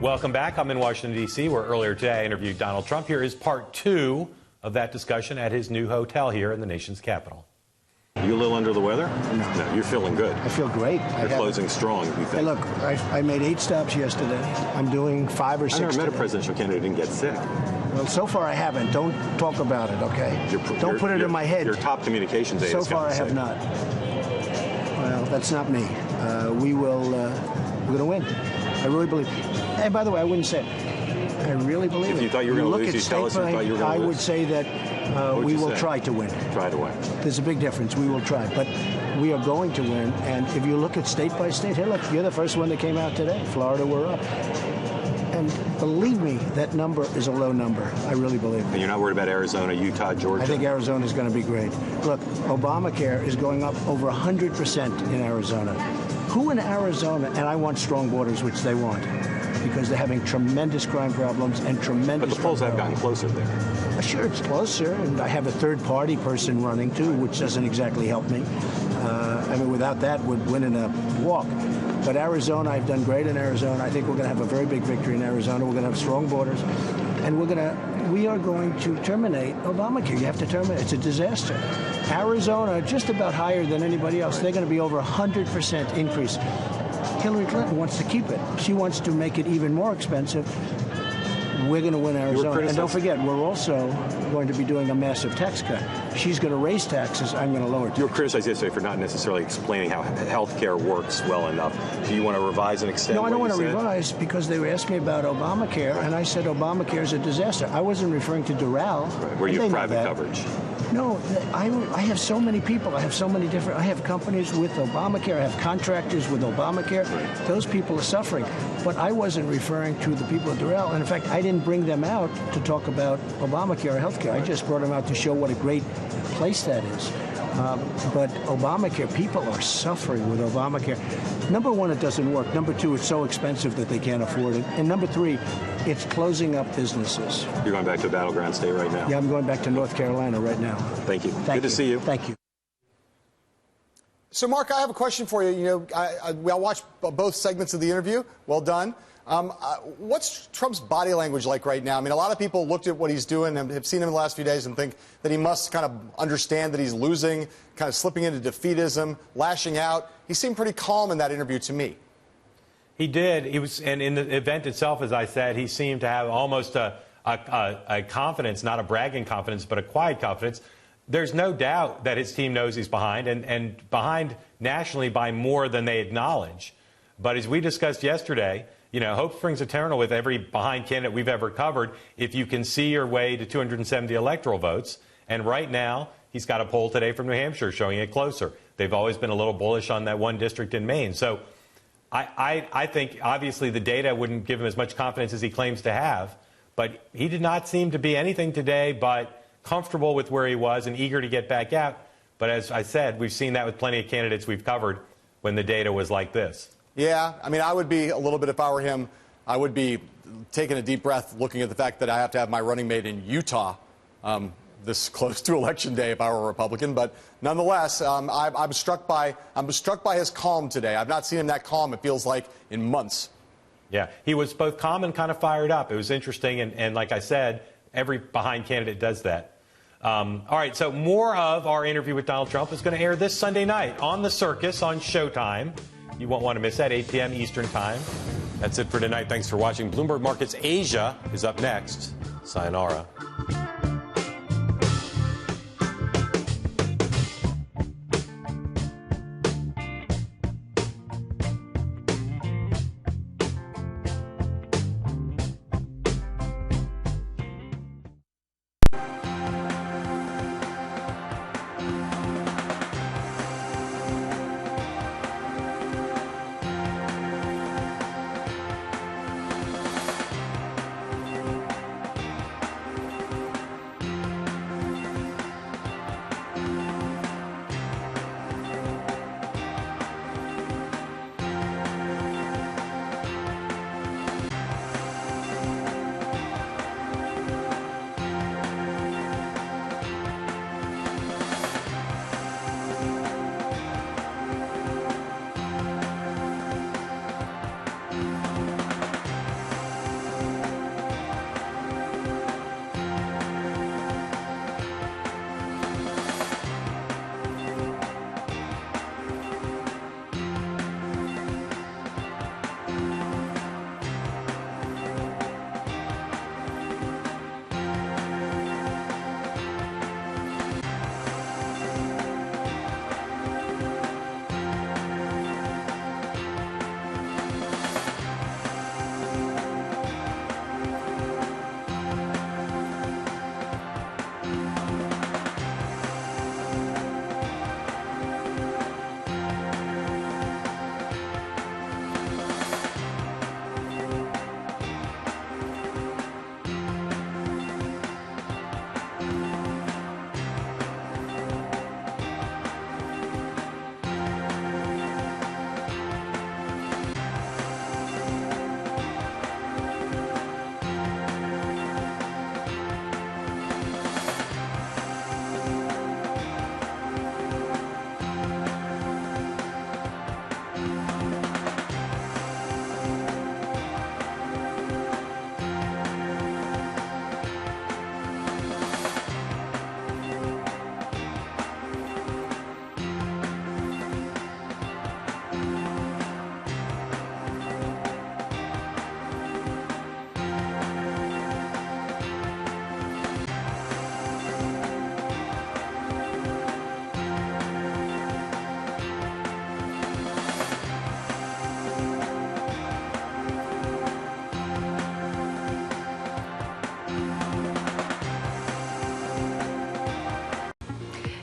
Welcome back. I'm in Washington, D.C., where earlier today I interviewed Donald Trump. Here is part 2 of that discussion at his new hotel here in the nation's capital. You a little under the weather? No, you're feeling good. I feel great. You're closing strong, you think. Hey, look, I made 8 stops yesterday. I'm doing 5 or 6 I never met today. a presidential candidate who didn't get sick. Well, so far I haven't. Don't talk about it, okay? Don't put it in my head. Your top communications aide So has gotten far I have sick. not. Well, that's not me. We're going to win. I really believe. Hey, by the way, I wouldn't say it. I really believe it. If you thought you were going to lose, you'd tell us you thought you were going to lose. I would say that we will try to win. Try to win. There's a big difference. We will try. But we are going to win. And if you look at state by state, hey, look, you're the first one that came out today. Florida, we're up. And believe me, that number is a low number. I really believe it. And you're not worried about Arizona, Utah, Georgia? I think Arizona is going to be great. Look, Obamacare is going up over 100% in Arizona. Who in Arizona, and I want strong borders, which they want, because they're having tremendous crime problems and tremendous. But the polls have gotten closer there. Sure, it's closer, and I have a third-party person running too, which doesn't exactly help me. I mean, without that, would win in a walk. But Arizona, I've done great in Arizona. I think we're going to have a very big victory in Arizona. We're going to have strong borders, and we are going to terminate Obamacare. You have to terminate. It's a disaster. Arizona, just about higher than anybody else. They're going to be over 100% increase. Hillary Clinton wants to keep it. She wants to make it even more expensive. We're going to win Arizona. And don't forget, we're also going to be doing a massive tax cut. She's going to raise taxes. I'm going to lower taxes. You were criticized yesterday for not necessarily explaining how health care works well enough. Do you want to revise and extend? No, I don't want to said? revise because they asked me about Obamacare, and I said Obamacare is a disaster. I wasn't referring to Doral. Right, where you have private coverage. No, I have so many people. I have so many different. I have companies with Obamacare. I have contractors with Obamacare. Right. Those people are suffering. But I wasn't referring to the people at Doral. And in fact, I didn't bring them out to talk about Obamacare or health care. I just brought them out to show what a great place that is. But Obamacare, people are suffering with Obamacare. Number one, it doesn't work. Number two, it's so expensive that they can't afford it. And number three, it's closing up businesses. You're going back to a battleground state right now? Yeah, I'm going back to North Carolina right now. Thank you. Good to see you. Thank you. So, Mark, I have a question for you. You know, I watched both segments of the interview. Well done. What's Trump's body language like right now? I mean, a lot of people looked at what he's doing and have seen him in the last few days and think that he must kind of understand that he's losing, kind of slipping into defeatism, lashing out. He seemed pretty calm in that interview to me. He did. He was, and in the event itself, as I said, he seemed to have almost a confidence, not a bragging confidence, but a quiet confidence. There's no doubt that his team knows he's behind, and behind nationally by more than they acknowledge. But as we discussed yesterday, you know, hope springs eternal with every behind candidate we've ever covered if you can see your way to 270 electoral votes. And right now, he's got a poll today from New Hampshire showing it closer. They've always been a little bullish on that one district in Maine. So I think, obviously, the data wouldn't give him as much confidence as he claims to have. But he did not seem to be anything today but comfortable with where he was and eager to get back out. But as I said, we've seen that with plenty of candidates we've covered when the data was like this. Yeah, I mean, I would be a little bit, if I were him, I would be taking a deep breath looking at the fact that I have to have my running mate in Utah this close to Election Day if I were a Republican. But nonetheless, I'm struck by his calm today. I've not seen him that calm, it feels like, in months. Yeah, he was both calm and kind of fired up. It was interesting, and like I said, every behind candidate does that. All right, so more of our interview with Donald Trump is going to air this Sunday night on The Circus on Showtime. You won't want to miss that, 8 p.m. Eastern Time. That's it for tonight. Thanks for watching. Bloomberg Markets Asia is up next. Sayonara.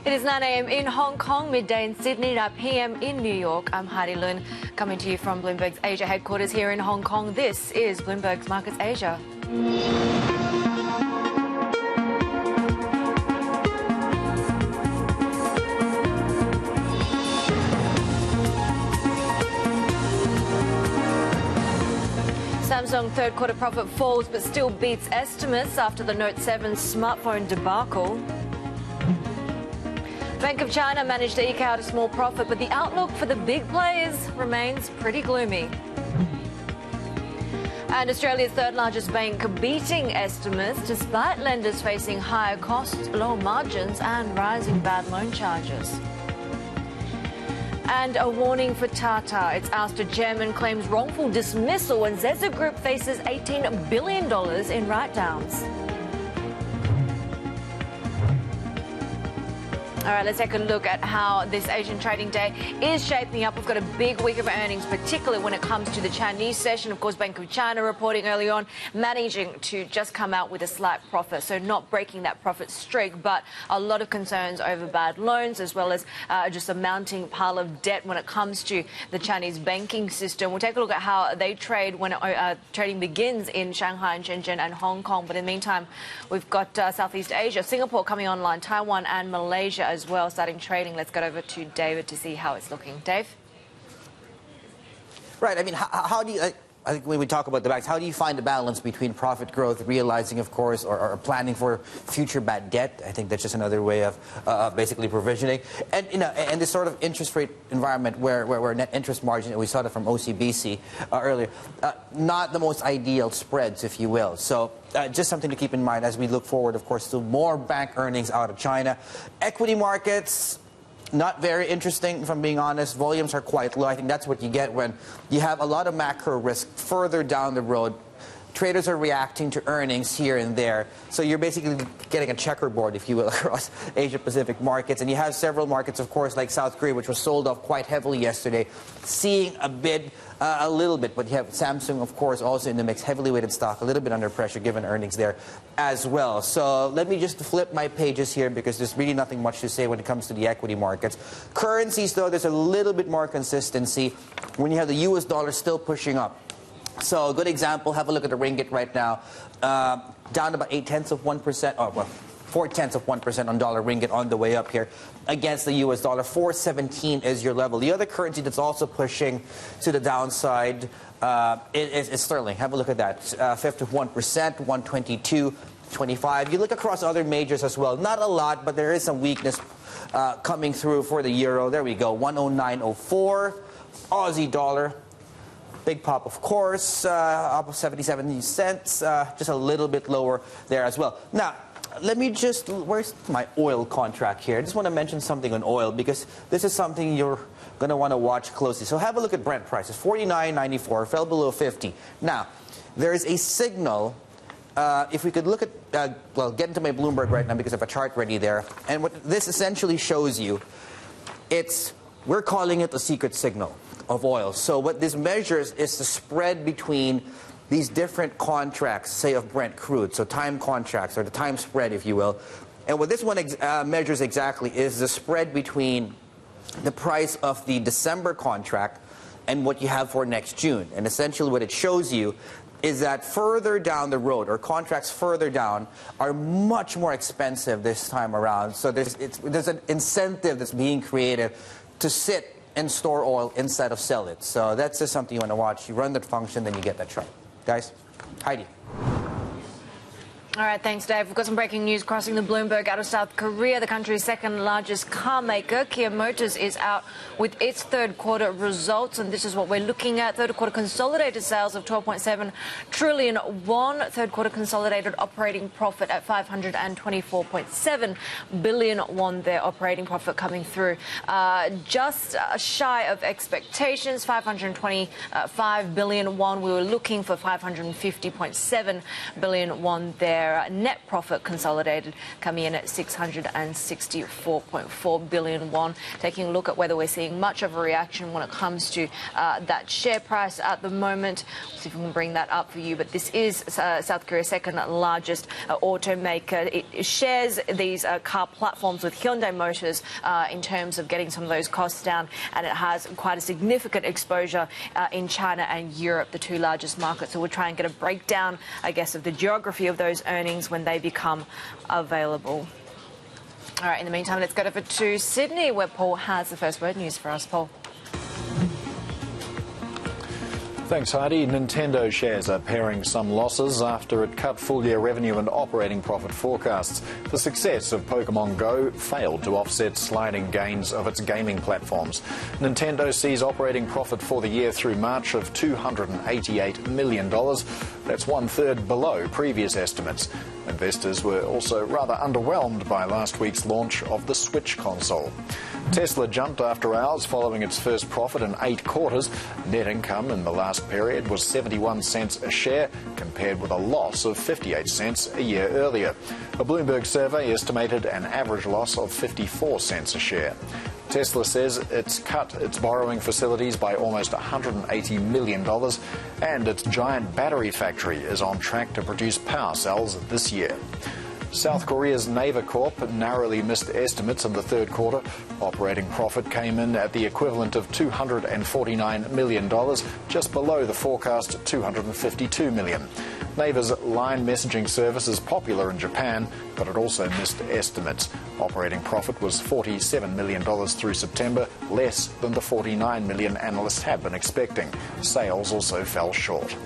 It is 9 a.m. in Hong Kong, midday in Sydney, 9 p.m. in New York. I'm Heidi Lun, coming to you from Bloomberg's Asia headquarters here in Hong Kong. This is Bloomberg's Markets Asia. Samsung third quarter profit falls but still beats estimates after the Note 7 smartphone debacle. Bank of China managed to eke out a small profit, but the outlook for the big players remains pretty gloomy. And Australia's third largest bank beating estimates despite lenders facing higher costs, lower margins and rising bad loan charges. And a warning for Tata. Its ousted chairman claims wrongful dismissal and Zeza Group faces $18 billion in write-downs. All right, let's take a look at how this Asian trading day is shaping up. We've got a big week of earnings, particularly when it comes to the Chinese session. Of course, Bank of China reporting early on, managing to just come out with a slight profit, so not breaking that profit streak, but a lot of concerns over bad loans, as well as just a mounting pile of debt when it comes to the Chinese banking system. We'll take a look at how they trade when trading begins in Shanghai and Shenzhen and Hong Kong. But in the meantime, we've got Southeast Asia, Singapore coming online, Taiwan and Malaysia as well, starting trading. Let's get over to David to see how it's looking. Dave? Right. I mean, how do you... I think when we talk about the banks, how do you find the balance between profit growth, realizing, of course, or planning for future bad debt? I think that's just another way of basically provisioning. And, you know, and this sort of interest rate environment where net interest margin, and we saw that from OCBC earlier, not the most ideal spreads, if you will. So just something to keep in mind as we look forward, of course, to more bank earnings out of China. Equity markets, not very interesting, if I'm being honest. Volumes are quite low. I think that's what you get when you have a lot of macro risk further down the road. Traders are reacting to earnings here and there. So you're basically getting a checkerboard, if you will, across Asia-Pacific markets. And you have several markets, of course, like South Korea, which was sold off quite heavily yesterday, seeing a bid a little bit. But you have Samsung, of course, also in the mix, heavily weighted stock, a little bit under pressure given earnings there as well. So let me just flip my pages here because there's really nothing much to say when it comes to the equity markets. Currencies, though, there's a little bit more consistency when you have the U.S. dollar still pushing up. So a good example, have a look at the ringgit right now, down about 0.8%, oh, well, 0.4% on dollar ringgit on the way up here against the U.S. dollar. 417 is your level. The other currency that's also pushing to the downside is sterling. Have a look at that, 51%, 122.25. You look across other majors as well. Not a lot, but there is some weakness coming through for the euro. There we go, 109.04. Aussie dollar. Big pop, of course, up 77 cents, just a little bit lower there as well. Now, let me just, where's my oil contract here? I just want to mention something on oil because this is something you're going to want to watch closely. So have a look at Brent prices, 49.94, fell below 50. Now, there is a signal, if we could look at, well, get into my Bloomberg right now because I have a chart ready there. And what this essentially shows you, we're calling it the secret signal of oil. So what this measures is the spread between these different contracts, say of Brent crude, so time contracts, or the time spread, if you will. And what this one measures exactly is the spread between the price of the December contract and what you have for next June. And essentially what it shows you is that further down the road, or contracts further down, are much more expensive this time around. So there's an incentive that's being created to sit and store oil instead of sell it. So that's just something you want to watch. You run that function, then you get that chart. Guys, Heidi. All right, thanks, Dave. We've got some breaking news crossing the Bloomberg out of South Korea. The country's second largest car maker, Kia Motors, is out with its third quarter results, and this is what we're looking at. Third quarter consolidated sales of 12.7 trillion won. Third quarter consolidated operating profit at 524.7 billion won. Their operating profit coming through just shy of expectations, 525 billion won. We were looking for 550.7 billion won there. their net profit consolidated coming in at 664.4 billion won. Taking a look at whether we're seeing much of a reaction when it comes to that share price at the moment. We'll see if we can bring that up for you. But this is South Korea's second largest automaker. It shares these car platforms with Hyundai Motors in terms of getting some of those costs down, and it has quite a significant exposure in China and Europe, the two largest markets. So we'll try and get a breakdown, I guess, of the geography of those earnings when they become available. All right, in the meantime, let's go over to Sydney, where Paul has the first word news for us. Paul. Thanks, Heidi. Nintendo shares are paring some losses after it cut full-year revenue and operating profit forecasts. The success of Pokemon Go failed to offset sliding gains of its gaming platforms. Nintendo sees operating profit for the year through March of $288 million. That's one-third below previous estimates. Investors were also rather underwhelmed by last week's launch of the Switch console. Tesla jumped after hours following its first profit in 8 quarters. Net income in the last period was 71 cents a share, compared with a loss of 58 cents a year earlier. A Bloomberg survey estimated an average loss of 54 cents a share. Tesla says it's cut its borrowing facilities by almost $180 million, and its giant battery factory is on track to produce power cells this year. South Korea's Naver Corp narrowly missed estimates in the third quarter. Operating profit came in at the equivalent of $249 million, just below the forecast $252 million. Naver's line messaging service is popular in Japan, but it also missed estimates. Operating profit was $47 million through September, less than the $49 million analysts had been expecting. Sales also fell short.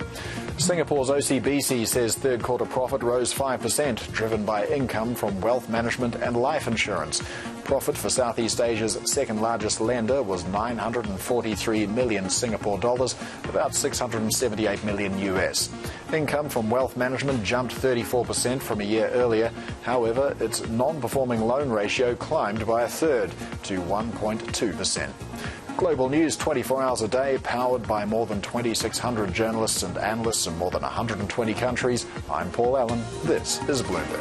Singapore's OCBC says third quarter profit rose 5%, driven by income from wealth management and life insurance. Profit for Southeast Asia's second largest lender was 943 million Singapore dollars, about 678 million US. Income from wealth management jumped 34% from a year earlier. However, its non-performing loan ratio climbed by a third to 1.2%. Global news 24 hours a day, powered by more than 2,600 journalists and analysts in more than 120 countries. I'm Paul Allen. This is Bloomberg.